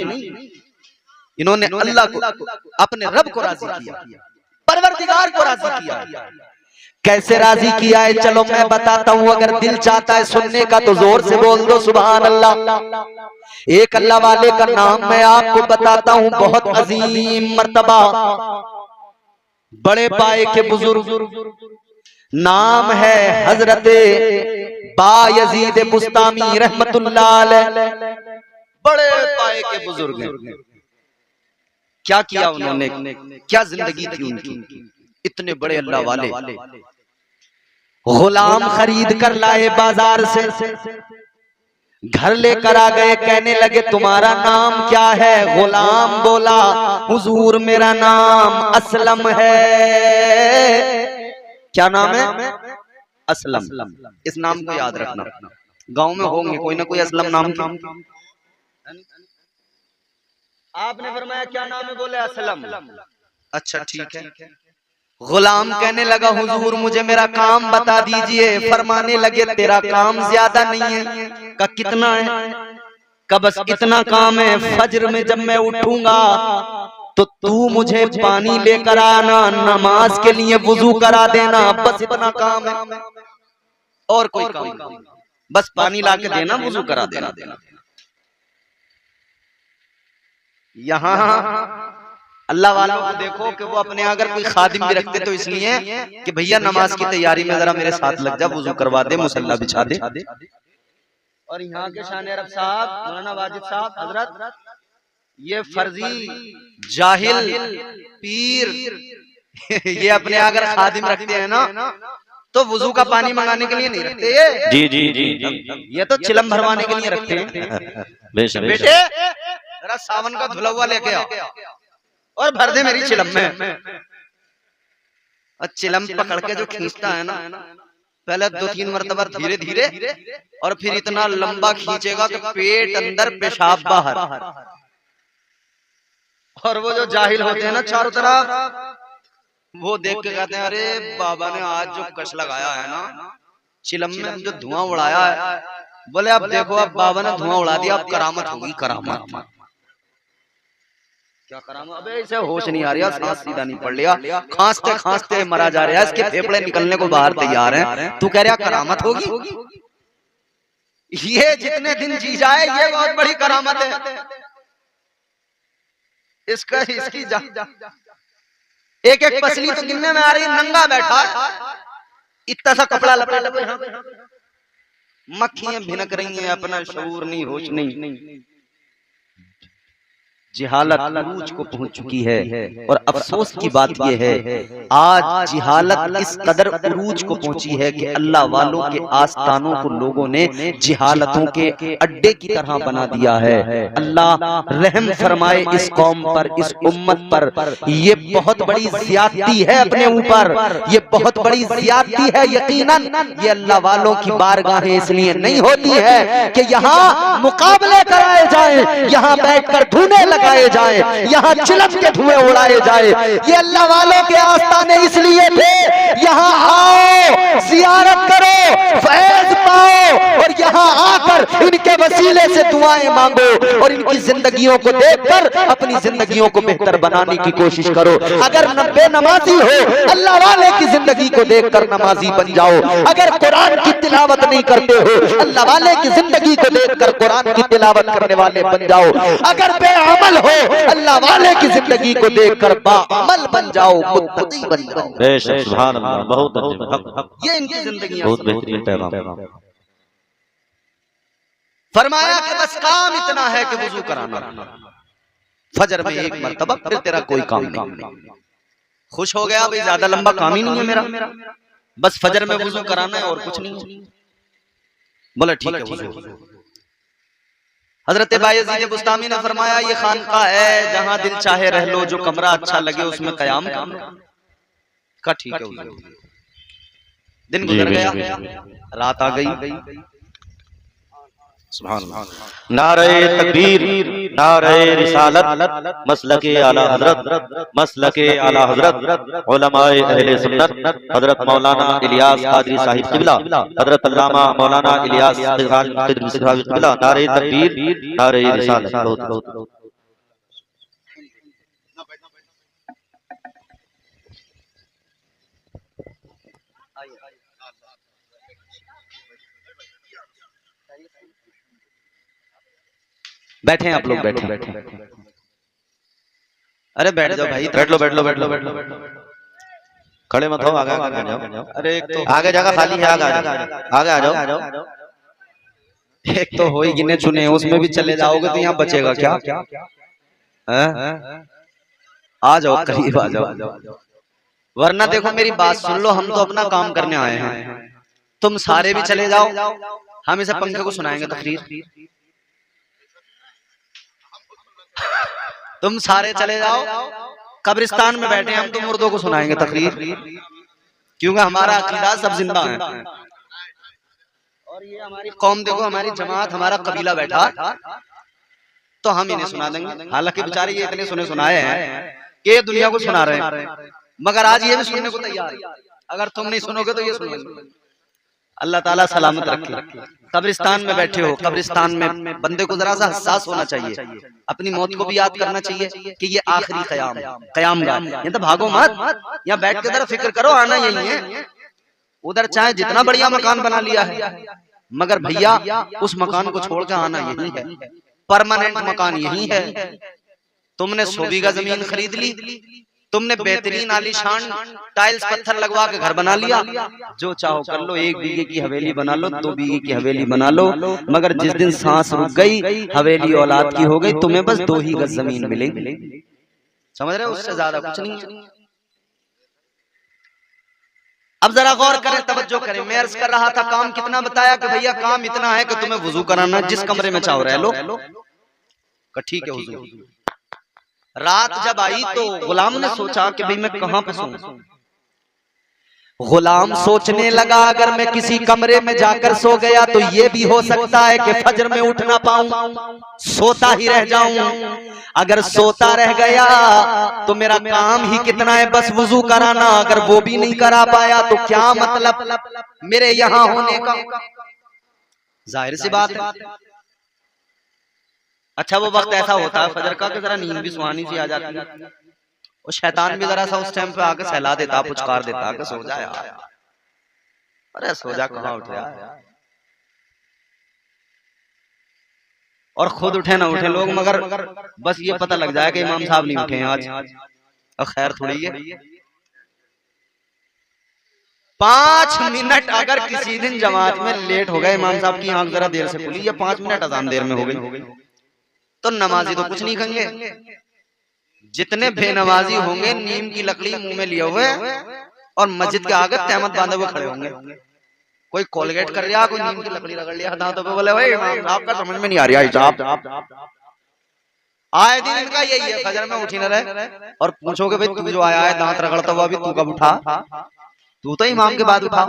इन्होंने अल्लाह को, अपने रब को राजी किया, परवरदिगार को राजी किया। कैसे राजी किया है चलो मैं बताता हूँ। अगर दिल चाहता है सुनने का तो जोर से बोल दो सुभान अल्लाह। एक अल्लाह वाले का नाम मैं आपको बताता हूँ, बहुत अजीम मर्तबा, बड़े पाए के बुजुर्ग, नाम है हजरते बायजीद बुस्तामी रहमतुल्लाह अलैह। बड़े पाए के बुजुर्ग हैं। क्या किया उन्होंने, क्या जिंदगी थी उनकी। इतने बड़े अल्लाह वाले गुलाम खरीद कर लाए बाजार से, घर लेकर आ गए, कहने लगे तुम्हारा नाम क्या है? गुलाम बोला हुजूर मेरा नाम असलम है। क्या नाम है? असलम। इस नाम को याद रखना, गांव में होंगे कोई ना कोई असलम नाम की। आपने फरमाया क्या नाम है? बोले असलम। अच्छा ठीक है। गुलाम कहने लगा हुजूर मुझे मेरा काम बता दीजिए। फरमाने लगे तेरा काम ज्यादा नहीं है। का कितना है? का बस इतना काम है, फज्र में जब मैं उठूंगा तो तू मुझे पानी लेकर आना, नमाज के लिए वुजू करा देना, बस इतना काम है, और कोई काम नहीं। बस पानी ला के देना, वुजू करा देना। यहाँ अल्लाह वालों को देखो कि वो अपने अगर कोई खादिम भी रखते तो इसलिए कि भैया नमाज की तैयारी में जरा मेरे साथ लग जा, वुजू करवा दे, मुसल्ला बिछा दे। और यहाँ के शान अरब साहब मौलाना वाजिद साहब हजरत, ये फर्जी जाहिल पीर ये अपने अगर खादिम रखते हैं ना तो वुजू का पानी मंगाने के लिए नहीं रखते ये। जी जी जी, ये तो चिलम भरवाने के लिए रखते हैं। बेटे जरा सावन का धुला हुआ लेके आओ और भर दे मेरी चिलम में। और चिलम पकड़ के जो खींचता है ना, पहले 2-3 मरतबा धीरे धीरे और फिर इतना लंबा खींचेगा कि पेट अंदर पेशाब बाहर। और वो जो जाहिल होते हैं ना चारों तरफ, वो देख के कहते हैं अरे बाबा ने आज जो कश लगाया है ना, चिलम में जो धुआं उड़ाया है, बोले अब देखो अब बाबा ने धुआं उड़ा दिया, अब करामत होगी, करामत। क्या करामत? अबे इसे होश नहीं आ रहा, सांस सीधा नहीं पड़ लिया, खांसते खांसते मरा जा रहा है, इसके फेफड़े निकलने को बाहर तैयार हैं, तू कह रहा करामत होगी? ये जितने दिन जी जाए ये बहुत बड़ी करामत है। इसका इसकी एक एक पसली तो गिनने में आ रही, नंगा बैठा इतना सा कपड़ा लपेटा, मक्खियां भिनक रही हैं, अपना शऊर नहीं, होश नहीं। जिहालत अरूज को पहुंच चुकी है। और अफसोस की बात यह है आज जिहालत इस कदर अरूज को पहुंची है कि अल्लाह वालों के आस्थानों को लोगों ने जिहालतों के अड्डे की तरह बना दिया है। अल्लाह रहम फरमाए इस कौम पर, इस उम्मत पर। ये बहुत बड़ी ज्यादती है अपने ऊपर, ये बहुत बड़ी ज्यादती है। यकीनन ये अल्लाह वालों की बारगाहें इसलिए नहीं होती है कि यहाँ मुकाबले कराए जाएं, यहाँ बैठकर धुने लगाए जाएं, यहाँ चिलम के धुएं उड़ाए जाए। ये अल्लाह वालों के आस्थाने इसलिए थे यहाँ आओ, जियारत करो, फैज पाओ और यहाँ आकर इनके वसीले से दुआएं मांगो और इनकी जिंदगियों को देखकर अपनी जिंदगियों को बेहतर बनाने की कोशिश करो। अगर बेनमाजी हो अल्लाह वाले की जिंदगी को देखकर नमाजी बन जाओ। अगर कुरान की तिलावत नहीं करते हो अल्लाह वाले की जिंदगी को देखकर कुरान की तिलावत करने वाले बन जाओ। अगर बेअमल हो अल्लाह वाले की जिंदगी को देखकर बाअमल बन जाओ, मुत्तकी बन जाओ। बेशक सुभान अल्लाह, बहुत ये इनकी जिंदगी बहुत बेहतरीन पैगाम। फरमाया कि बस काम इतना है कि वुजू कराना, फजर में एक मर्तबा, फिर तेरा कोई काम नहीं। खुश हो गया भाई, ज्यादा लंबा काम ही नहीं है मेरा, बस फजर में वुजू कराना है और कुछ नहीं। बोला ठीक है वुजू। हजरत बायज़ीद बुस्तामी ने फरमाया ये खानका है जहां दिल चाहे रह लो, जो कमरा अच्छा लगे उसमें कयाम का। ठीक है। दिन गुजर गया, रात आ गई। सुभान अल्लाह। नारे तकबीर, नारे रिसालत, मसलके आला हजरत, मसलके आला हजरत, उलमाए अहले सुन्नत, हजरत मौलाना इलियास कादरी साहिब क़िबला, हजरत अल्लामा मौलाना इलियास कादरी साहिब क़िबला। नारे तकबीर, नारे रिसालत। बैठे हैं आप लोग, बैठे। अरे बैठ जाओ भाई, बैठ लो। खड़े मत हो, आगे आ जाओ। अरे एक तो आगे जगह खाली है, आगे आ जाओ। एक तो हो ही गिने चुने, उसमें भी चले जाओगे तो यहाँ बचेगा क्या? आ जाओ, करीब आ जाओ, वरना देखो मेरी बात सुन लो, हम तो अपना काम करने आए हैं। तुम सारे भी चले जाओ, हम इसे पंखे को सुनाएंगे तकरीर। तुम सारे चले जाओ, कब्रिस्तान में बैठे हम तो मुर्दों को सुनाएंगे तकरीर, क्योंकि हमारा अकीदा सब जिंदा है। और ये हमारी कौम देखो, हमारी जमात, हमारा कबीला बैठा तो हम इन्हें सुना देंगे। हालांकि बेचारे ये इतने सुने सुनाए हैं कि ये दुनिया को सुना रहे हैं, मगर आज ये भी सुनने को तैयार है। अगर तुम नहीं सुनोगे तो ये सुनेंगे। अल्लाह ताला सलामत रखे। कब्रिस्तान में बैठे हो, कब्रिस्तान में बंदे को जरा सा एहसास होना चाहिए, अपनी मौत को भी याद करना चाहिए कि ये आखिरी कयाम गाह। ये तो भागो मत, यहाँ बैठ के जरा फिक्र करो, आना यही है। उधर चाहे जितना बढ़िया मकान बना लिया है, मगर भैया उस मकान को छोड़ के आना यही है, परमानेंट मकान यही है। तुमने 100 बीघा जमीन खरीद ली, तुमने बेहतरीन आलीशान टाइल्स पत्थर लगवा के घर बना लिया, जो चाहो कर लो, 1 बीघे की हवेली बना लो, 2 बीघे की हवेली बना लो, मगर जिस दिन सांस रुक गई, हवेली औलाद की हो गई, तुम्हें बस 2 ही गज जमीन मिलेगी। समझ रहे हो? उससे ज्यादा कुछ नहीं है। अब जरा गौर करें, तवज्जो करें। मैं अर्ज कर रहा था काम कितना, बताया कि भैया काम इतना है कि तुम्हें वुजू कराना, जिस कमरे में चाहो रह लो। ठीक है वुजू। रात जब आई तो गुलाम ने सोचा कि भाई मैं कहां पे सोऊं। गुलाम सोचने लगा अगर मैं किसी कमरे में जाकर सो गया तो ये भी हो सकता है कि फजर में उठ ना पाऊं, सोता ही रह जाऊं। अगर सोता रह गया तो मेरा काम ही कितना है, बस वुजू कराना। अगर वो भी नहीं करा पाया तो क्या मतलब मेरे यहाँ होने का? जाहिर सी बात है। अच्छा वो वक्त ऐसा होता है फजर का कि जरा नींद भी सुहानी सी आ जाती है, और शैतान भी जरा सा उस टाइम पे आके सहला देता, पुचकार देता कि सो जा यार। अरे सो जा, कहाँ उठे यार। और खुद उठे ना उठे लोग, मगर बस ये पता लग जाए कि इमाम साहब नहीं उठे आज, और खैर थोड़ी है। 5 मिनट अगर किसी दिन जमात में लेट हो गए, इमाम साहब की आंख जरा देर से खुली, या 5 मिनट अजान देर में हो गई, तो नमाजी तो कुछ नहीं कहेंगे। जितने बेनमाजी होंगे नीम की लकड़ी मुंह में लिए हुए और मस्जिद के आगे तहमत बांधे हुए खड़े होंगे। कोई कोलगेट कर रहा, कोई नीम की लकड़ी रगड़ लिया दांतों पे, बोले भाई आपका समझ में नहीं आ रहा साहब। आए दिन इनका यही है, फजर में उठी न रहे और पूछोगे भाई तू जो आया है दांत रगड़ता हुआ भी तू कब उठा? तू तो इमाम के बाद उठा।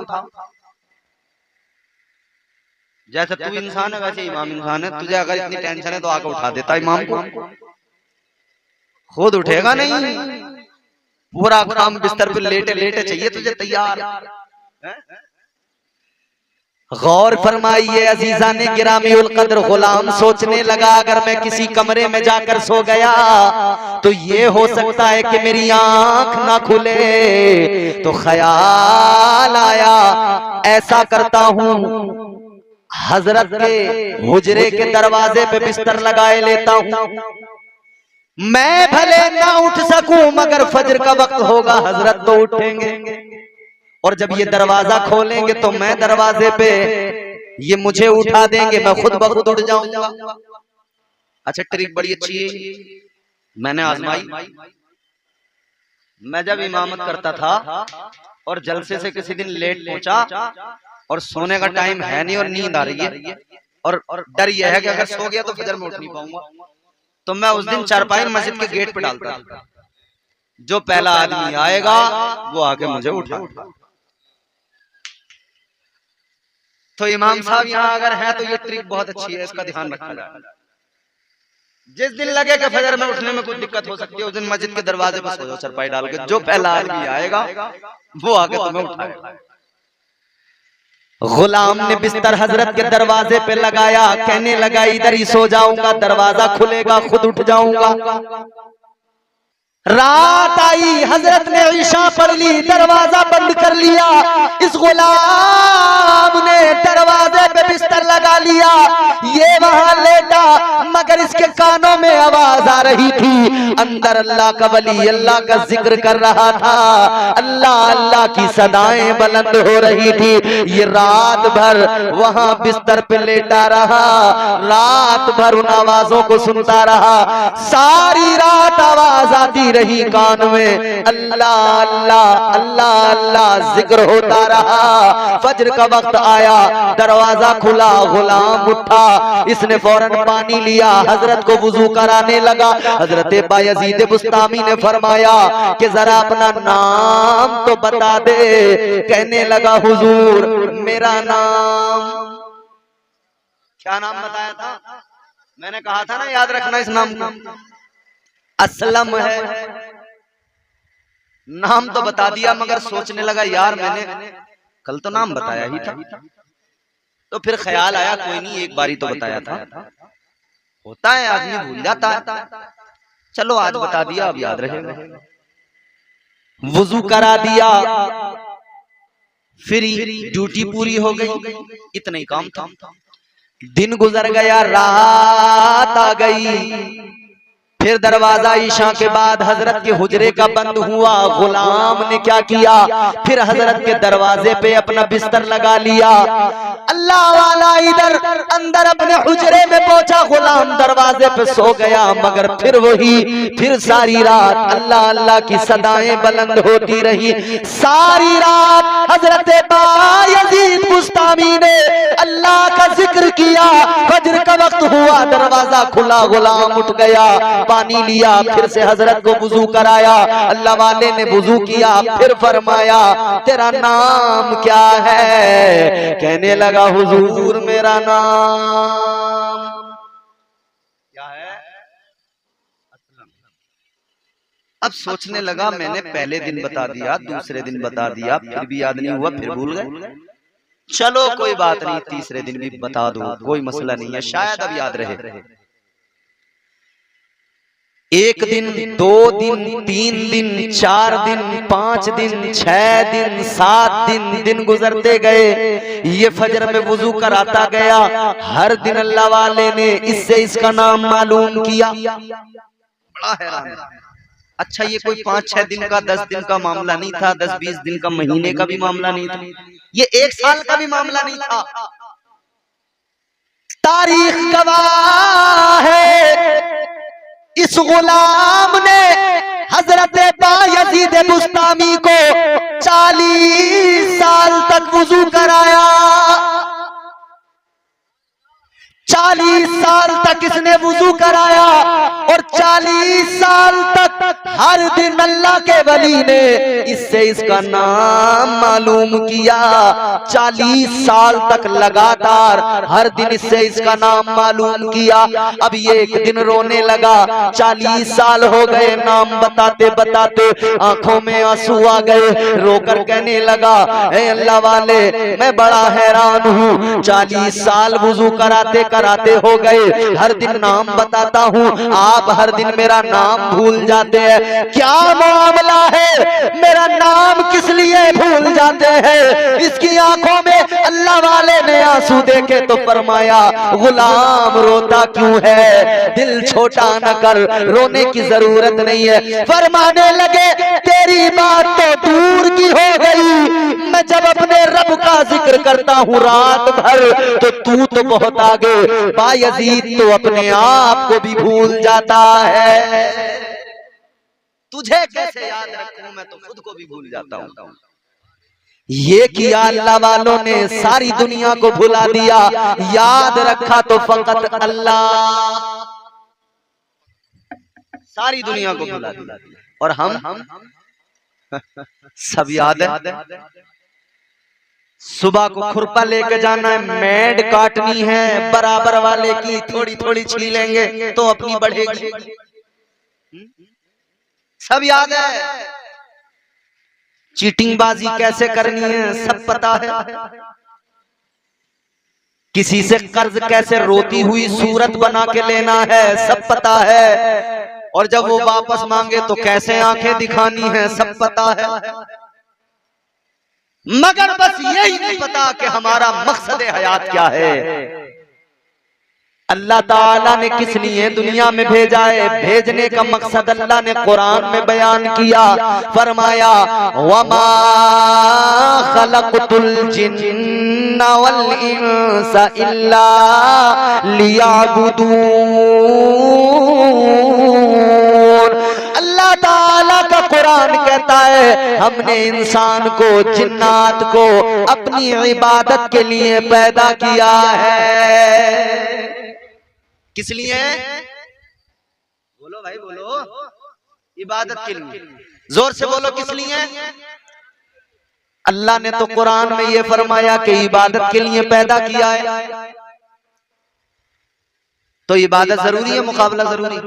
जैसे तू इंसान है वैसे इमाम इंसान है। तुझे अगर इतनी टेंशन है तो आके उठा देता इमाम को। खुद उठेगा नहीं, पूरा काम बिस्तर पे लेटे लेटे चाहिए तुझे तैयार। गौर फरमाइए अजीजा ने गिरामी उल कद्र गुलाम सोचने लगा अगर मैं किसी कमरे में जाकर सो गया तो ये हो सकता है कि मेरी आंख ना खुले। तो ख्याल आया ऐसा करता हूं, हजरत के हुजरे के दरवाजे पे बिस्तर लगाए लेता हूं। मैं भले ना उठ सकूं मगर फजर का वक्त होगा, हजरत तो उठेंगे और जब ये दरवाजा खोलेंगे तो मैं दरवाजे पे, ये मुझे उठा देंगे, मैं खुद ब खुद उठ जाऊंगा। अच्छा ट्रिक बड़ी अच्छी है, मैंने आजमाई। मैं जब इमामत करता था और जलसे से किसी दिन लेट पहुंचा और सोने का टाइम है नहीं और नींद आ रही है और डर यह है कि अगर सो गया तो फजर में उठ नहीं पाऊंगा, तो मैं उस दिन चारपाई मस्जिद के गेट पे डालता। जो पहला आदमी आएगा वो आके मुझे उठा। तो इमाम साहब यहाँ अगर हैं तो ये ट्रिक बहुत अच्छी है, इसका ध्यान रखना जाए। जिस दिन लगे कि फजर में उठने में कुछ दिक्कत हो सकती है उस दिन मस्जिद के दरवाजे पर सो जाओ चारपाई डाल के। जो पहला आदमी आएगा वो आके तुम्हें उठाएगा। गुलाम ने बिस्तर हजरत के दरवाजे पे लगाया, कहने लगा इधर ही सो जाऊंगा, दरवाजा खुलेगा खुद उठ जाऊंगा। रात आई, हजरत ने ईशा पढ़ ली, दरवाजा बंद कर लिया। इस गुलाम ने दरवाजे पे बिस्तर लगा लिया, ये वहां लेटा मगर इसके कानों में आवाज आ रही थी। अंदर अल्लाह का वली अल्लाह का जिक्र कर रहा था, अल्लाह अल्लाह की सदाएं बुलंद हो रही थी। ये रात भर वहां बिस्तर पे लेटा रहा, रात भर उन आवाजों को सुनता रहा। सारी रात आवाज आती रही कान में, अल्लाह अल्लाह अल्लाह अल्लाह जिक्र होता रहा। फजर का वक्त आया, दरवाजा खुला, गुलाम उठा, इसने फौरन पानी लिया, हजरत को वुजू कराने लगा। हजरत बायजीद बुस्तामी ने फरमाया कि जरा अपना नाम तो बता दे। कहने लगा हुजूर मेरा नाम, क्या नाम बताया था? मैंने कहा था ना याद रखना इस नाम को, असलम है। नाम तो बता दिया मगर सोचने लगा यार मैंने कल तो नाम बताया ही था। तो फिर ख्याल आया कोई नहीं एक बारी तो बताया था, होता है आदमी भूल जाता है, चलो आज बता दिया अब याद रहेगा। वुजू करा दिया, फिर ड्यूटी पूरी हो गई, इतना ही काम था। दिन गुजर गया, रात आ गई, फिर दरवाजा ईशा के बाद हजरत के हुजरे का बंद हुआ। गुलाम ने क्या किया, फिर हजरत के दरवाजे पे अपना बिस्तर लगा लिया। अल्लाह वाला इधर अंदर अपने हुजरे में पहुंचा, गुलाम दरवाजे पे सो गया। मगर फिर वही, फिर सारी रात अल्लाह अल्लाह की सदाएं बुलंद होती रही। सारी रात हजरत बायजीद बुस्तामी ने अल्लाह का जिक्र किया। फजर का वक्त हुआ, दरवाजा खुला, गुलाम उठ गया, पानी लिया, फिर से हजरत को वुजू कराया। अल्लाह वाले ने वुजू किया, फिर फरमाया तेरा नाम क्या है? कहने लगा हुजूर मेरा नाम क्या है? अब सोचने लगा मैंने पहले दिन बता दिया, दूसरे दिन बता दिया, फिर भी याद नहीं हुआ, फिर भूल गए। चलो कोई बात नहीं, तीसरे दिन भी बता दो, कोई मसला नहीं है, शायद अब याद रहे। एक दिन, 2 दिन, 3 दिन, 4 दिन, 5 दिन, 6 दिन, 7 दिन, दिन गुजरते गए। ये फजर में वुजू कराता गया। हर दिन अल्लाह वाले ने इससे इसका नाम मालूम किया। बड़ा हैरान। अच्छा ये कोई 5-6 दिन का, 10 दिन का मामला नहीं था, 10-20 दिन का, महीने का भी मामला नहीं था, ये 1 साल का भी मामला नहीं था। तारीख गवाह है इस गुलाम ने हजरत बायजीद बुस्तामी को 40 साल तक वुजू कराया। 40 साल तक इसने वुजू कराया और 40 साल तक हर दिन अल्लाह के वली ने इससे इसका नाम मालूम किया। 40 साल तक लगातार हर दिन इससे इसका नाम मालूम किया। अब ये एक दिन रोने लगा। 40 साल हो गए नाम बताते बताते, आंखों में आंसू आ गए। रोकर कहने लगा, ए अल्लाह वाले, मैं बड़ा हैरान हूँ। 40 साल वुजू कराते कराते हो गए, हर दिन नाम बताता हूँ, आप हर दिन मेरा नाम भूल जाते हैं। क्या मामला है? मेरा नाम किस लिए भूल जाते हैं? इसकी आंखों में अल्लाह वाले ने आंसू देखे तो फरमाया, गुलाम रोता क्यों है? दिल छोटा न कर, रोने की जरूरत नहीं है। फरमाने लगे, तेरी बात तो दूर की हो गई, मैं जब अपने रब का जिक्र करता हूँ रात भर तो तू तो बहुत आगे। बायजीद तो अपने आप को भी भूल जाता है। तुझे कैसे याद रखूं, मैं तो खुद को भी भूल जाता हूं। ये किया अल्लाह वालों ने, सारी दुनिया को भुला दिया। याद रखा तो फकत अल्लाह, सारी दुनिया को भुला दिया। और हम सब याद है। सुबह को खुरपा लेके जाना है, मेड काटनी है, बराबर वाले की थोड़ी थोड़ी छीलेंगे तो अपनी बढ़ेगी। सब याद है। चीटिंग बाजी कैसे करनी है सब पता है। किसी से कर्ज कैसे रोती हुई सूरत बना के लेना है सब पता है। और जब वो वापस मांगे तो कैसे आंखें दिखानी है सब पता है। मगर बस यही नहीं पता कि हमारा मकसद हयात क्या है। अल्लाह ताला ने किस लिए दुनिया में भेजा है? भेजने का मकसद अल्लाह ने कुरान में बयान किया। फरमाया, वमा खलक़तुल जिन्ना वल इंसा इल्ला लियअबुदून। अल्लाह ताला का कुरान कहता है, हमने इंसान को, जिन्नात को अपनी इबादत के लिए पैदा किया है। किस लिए? बोलो भाई बोलो। इबादत के लिए। जोर से बोलो, किस लिए? अल्लाह ने तो कुरान में ये फरमाया कि इबादत के लिए पैदा किया है। तो इबादत जरूरी है, मुकाबला जरूरी?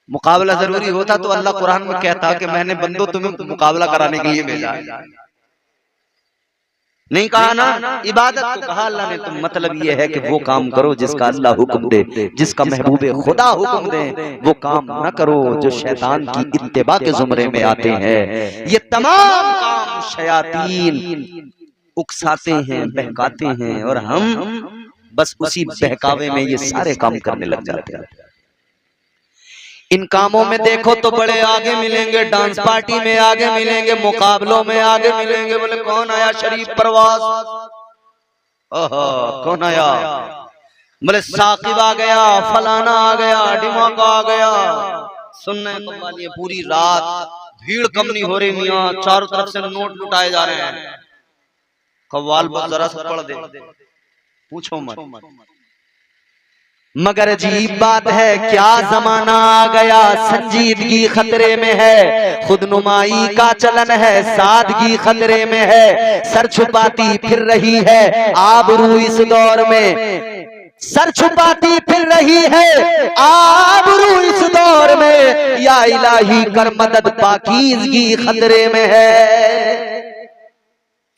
मुकाबला जरूरी होता तो अल्लाह कुरान में कहता कि मैंने बंदो तुम्हें मुकाबला कराने के लिए भेजा है। नहीं कहा ना, इबादत को कहा अल्लाह ने। तो मतलब ये है कि वो काम करो जिसका अल्लाह हुक्म दे, जिसका महबूबे खुदा हुक्म दे। वो काम न करो जो शैतान की इत्तिबा के जुमरे में आते हैं। ये तमाम काम शयातीन उकसाते हैं, बहकाते हैं, और हम बस उसी बहकावे में ये सारे काम करने लग जाते हैं। इन कामों में देखो तो बड़े आगे मिलेंगे, डांस पार्टी में आगे मिलेंगे, मुकाबलों में आगे मिलेंगे। बोले कौन आया शरीफ परवाज? ओहो कौन आया? बोले साकिब आ गया, फलाना आ गया, डिमाका आ गया। सुनने को वाली पूरी रात भीड़ कम नहीं हो रही मियाँ, चारों तरफ से नोट लुटाए जा रहे हैं। कव्वाल पर जरा सा पढ़ दे, पूछो मत। मगर अजीब बात है, क्या जमाना आ गया, संजीदगी खतरे में है, खुदनुमाई का चलन है, सादगी खतरे में है, सर छुपाती फिर रही है आबरू इस दौर में, सर छुपाती फिर रही है आबरू इस दौर में, या इलाही कर मदद पाकीज़गी खतरे में है।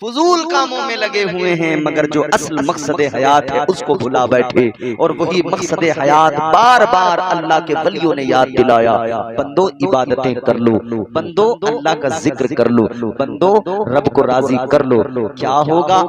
फजूल कामों में लगे हुए हैं, मगर जो असल मकसद हयात है उसको भुला बैठे। और वही मकसद हयात बार बार अल्लाह के वलियों ने याद दिलाया, बंदो इबादतें कर लो, बंदो अल्लाह का जिक्र कर लो, बंदो रब को राजी कर लो। क्या होगा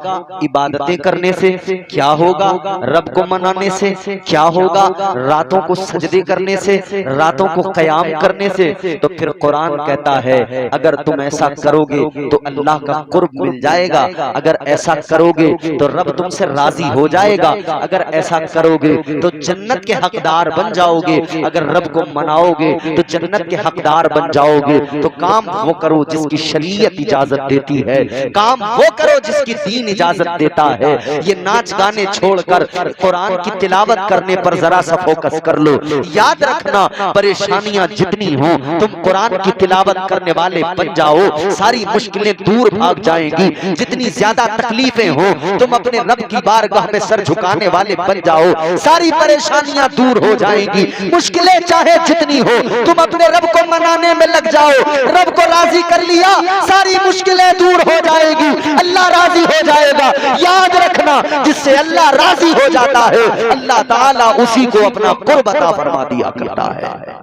इबादतें करने से? क्या होगा रब को मनाने से? क्या होगा रातों को सजदे करने से, रातों को क़याम करने से? तो फिर कुरान कहता है अगर तुम ऐसा करोगे तो अल्लाह का कुर्ब मिल जाए जाएगा। अगर ऐसा करोगे तो रब तुमसे राजी हो जाएगा। अगर ऐसा करोगे तो जन्नत के हकदार बन जाओगे। अगर रब को मनाओगे तो जन्नत के हकदार बन जाओगे। तो काम वो करो जिसकी शरीयत इजाजत देती है, काम वो करो जिसकी दीन इजाजत देता है। ये नाच गाने छोड़कर कुरान की तिलावत करने पर जरा सा फोकस कर लो। याद रखना, परेशानियां जितनी हो तुम कुरान की तिलावत करने वाले बन जाओ, सारी मुश्किलें दूर भाग जाएंगी। जितनी ज्यादा तकलीफें हो तुम अपने रब की बारगाह में सर झुकाने वाले बन जाओ, सारी परेशानियां दूर हो जाएंगी। मुश्किलें चाहे जितनी हो तुम अपने रब को मनाने में लग जाओ, रब को राजी कर लिया, सारी मुश्किलें दूर हो जाएगी, अल्लाह राजी हो जाएगा। याद रखना, जिससे अल्लाह राजी हो जाता है अल्लाह ताला उसी को अपना कुर्ब अता फरमा दिया करता है।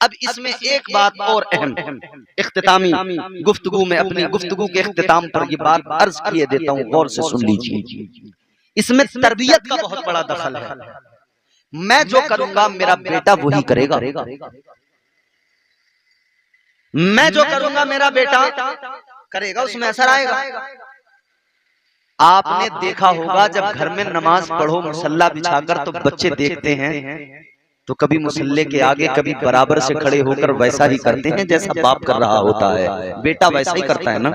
अब इसमें एक बात और अहम, इख्तितामी गुफ्तगू में अपनी गुफ्तगू के इख्तिताम पर ये बात अर्ज किए देता हूं, गौर से सुन लीजिए। इसमें तरबियत का बहुत बड़ा दखल है। मैं जो करूंगा मेरा बेटा वही करेगा, मैं जो करूंगा मेरा बेटा करेगा, उसमें असर आएगा। आपने देखा होगा जब घर में नमाज पढ़ो मुसल्ला बिछाकर तो बच्चे देखते हैं तो कभी मुसल्ले के आगे कभी बराबर से खड़े होकर वैसा ही करते हैं जैसा बाप कर रहा होता है। बेटा वैसा ही करता है ना।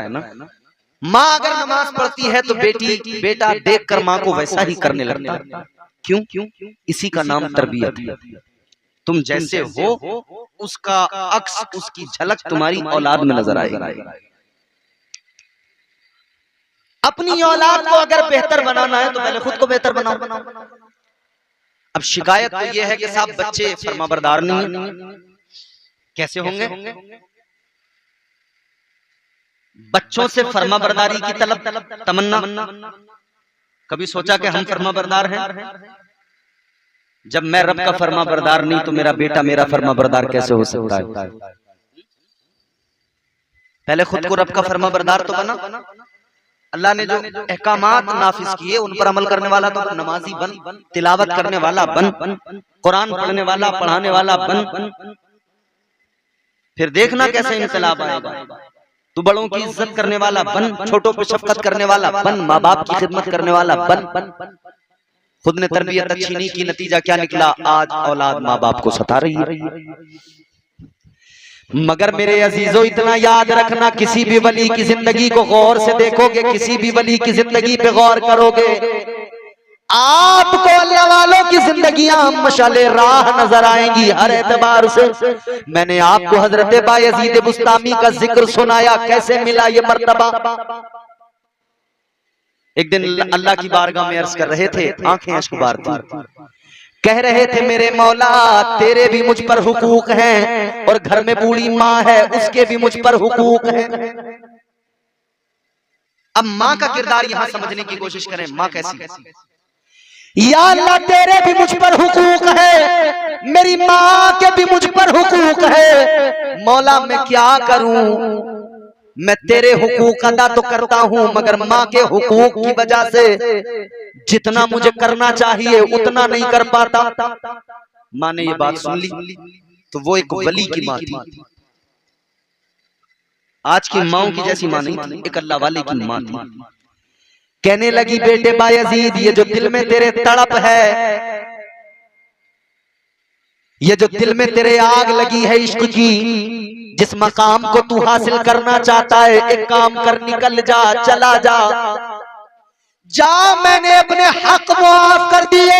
माँ अगर नमाज पढ़ती है तो बेटा देखकर माँ को वैसा ही करने लगता है। क्यों? इसी का नाम तरबियत है। तुम जैसे हो उसका अक्स, उसकी झलक तुम्हारी औलाद में नजर आएगी। अपनी औलाद को अगर बेहतर बनाना है तो पहले खुद को बेहतर बनाओ। अब शिकायत तो यह है कि साहब बच्चे फरमाबरदार नहीं है। कैसे होंगे? बच्चों से फरमाबरदारी की तलब तमन्ना, कभी सोचा कि हम फरमाबरदार हैं? जब मैं रब का फरमाबरदार नहीं तो मेरा बेटा मेरा फरमाबरदार कैसे हो सकता है? पहले खुद को रब का फरमाबरदार तो बना। अल्लाह ने जो अहकामात नाफिज किए उन पर अमल करने वाला तो नमाजी बन, तिलावत करने वाला बन, कुरान पढ़ने वाला पढ़ाने वाला बन। फिर देखना कैसे इनकलाब आएगा। तू बड़ों की इज्जत करने वाला बन, छोटों पे शफकत करने वाला बन, माँ बाप की खिदमत करने वाला बन। खुद ने तरबियत अच्छी नहीं की, नतीजा क्या निकला? आज औलाद माँ बाप को सता रही है। मगर मेरे अजीजों इतना याद रखना, किसी भी वली की जिंदगी को गौर से देखोगे, किसी भी वली की जिंदगी पे गौर करोगे, आपको अल्लाह वालों की जिंदगियां मशाले राह नजर आएंगी हर एतबार से। मैंने आपको हजरत बायजीद बुस्तामी का जिक्र सुनाया, कैसे मिला ये मर्तबा। एक दिन अल्लाह की बारगाह में अर्ज कर रहे थे, आंखें अश्कबार थी, कह रहे थे मेरे मौला तेरे भी मुझ पर हुकूक हैं और घर में बूढ़ी माँ है उसके भी मुझ पर हुकूक हैं। अब माँ का किरदार यहां समझने की कोशिश करें। माँ कैसी? या अल्लाह तेरे भी मुझ पर हुकूक है, मेरी माँ के भी मुझ पर हुकूक है। मौला मैं क्या करूं? मैं तेरे हुकूक अदा तो करता हूं मगर माँ के हुकूक की वजह से जितना मुझे करना चाहिए उतना नहीं कर पाता। माँ ने ये बात सुन ली तो वो एक वली की माँ थी। आज की माओं की जैसी माँ नहीं थी, एक अल्लाह वाले की माँ थी। कहने लगी बेटे बायजीद ये जो दिल में तेरे तड़प है, ये जो दिल में तेरे आग लगी है इश्क की, जिस मकाम को तू हासिल करना चाहता है, एक काम कर निकल जा, चला जा। मैंने अपने हक मुआफ कर दिए,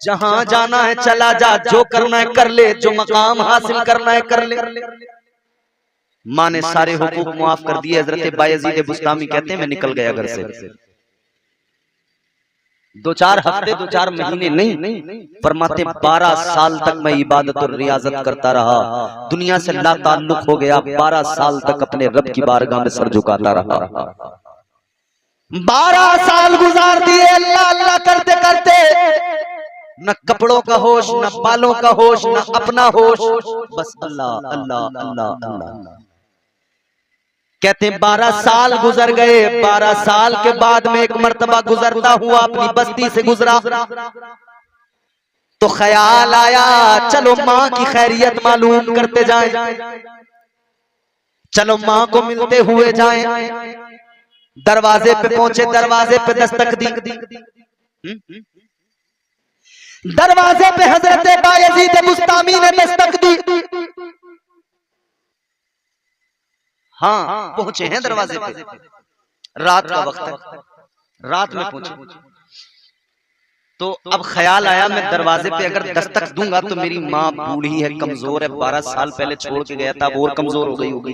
जहां जाना है चला जा, जो करना है कर ले, जो मकाम हासिल करना है कर ले। माँ ने सारे हुकूक मुआफ कर दिए। हजरत बायजीद बुस्तामी कहते हैं मैं निकल गया घर से। 2-4 हफ्ते 2-4 महीने नहीं, फरमाते 12 साल तक मैं इबादत और रियाजत करता रहा, दुनिया से ला ताल्लुक हो गया। 12 साल तक अपने रब की बारगाह में सर झुकाता रहा। 12 साल गुजार दिए अल्लाह अल्लाह करते करते, न कपड़ों का होश, न बालों का होश, न अपना होश, बस अल्लाह अल्लाह अल्लाह अल्लाह। कहते 12 साल गुजर गए। 12 साल के बाद में एक मर्तबा गुजरता हुआ अपनी बस्ती से गुजरा तो ख्याल आया चलो माँ की खैरियत मालूम करते जाएं। चलो माँ को मिलते हुए जाएं। दरवाजे पे पहुंचे, दरवाजे पे दस्तक दी। दरवाजे पे हजरत बायजीद बुस्तामी ने दस्तक दी। हाँ, पहुंचे हैं दरवाजे पे, रात का वक्त है, रात में पहुंचे। तो अब ख्याल आया मैं दरवाजे पे अगर दस्तक दूंगा तो मेरी माँ बूढ़ी है, कमजोर है, 12 साल पहले छोड़ के गया था, वो और कमजोर हो गई होगी।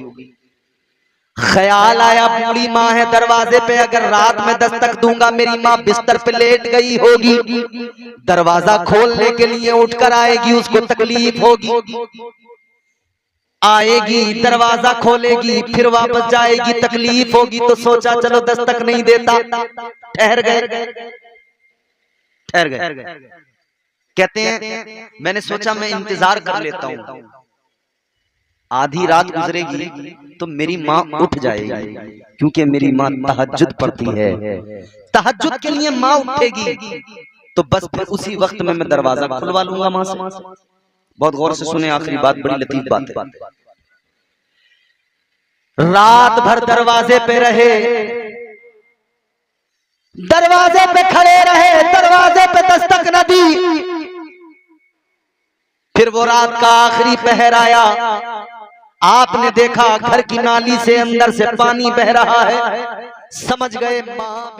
ख्याल आया बूढ़ी माँ है दरवाजे पे, अगर रात में दस्तक दूंगा मेरी माँ बिस्तर पे लेट गई होगी, दरवाजा खोलने के लिए उठकर आएगी, उसको तकलीफ होगी, आएगी दरवाजा खोलेगी फिर वापस जाएगी, तकलीफ होगी। तो सोचा चलो दस्तक नहीं देता, ठहर गए। कहते हैं मैंने सोचा मैं इंतजार कर लेता हूं, आधी रात गुजरेगी तो मेरी माँ उठ जाएगी, क्योंकि मेरी माँ तहज्जुद पढ़ती है, तहज्जुद के लिए माँ उठेगी। तो बस फिर उसी वक्त में मैं दरवाजा खुलवा लूंगा माँ से। बहुत गौर से सुने, आखिरी बात बड़ी लतीफ बात है। रात भर दरवाजे पे रहे, दरवाजे पे खड़े रहे, दरवाजे पे दस्तक न दी। फिर वो रात का आखिरी पहर आया, आपने देखा घर की नाली से अंदर से पानी बह रहा है, समझ गए माँ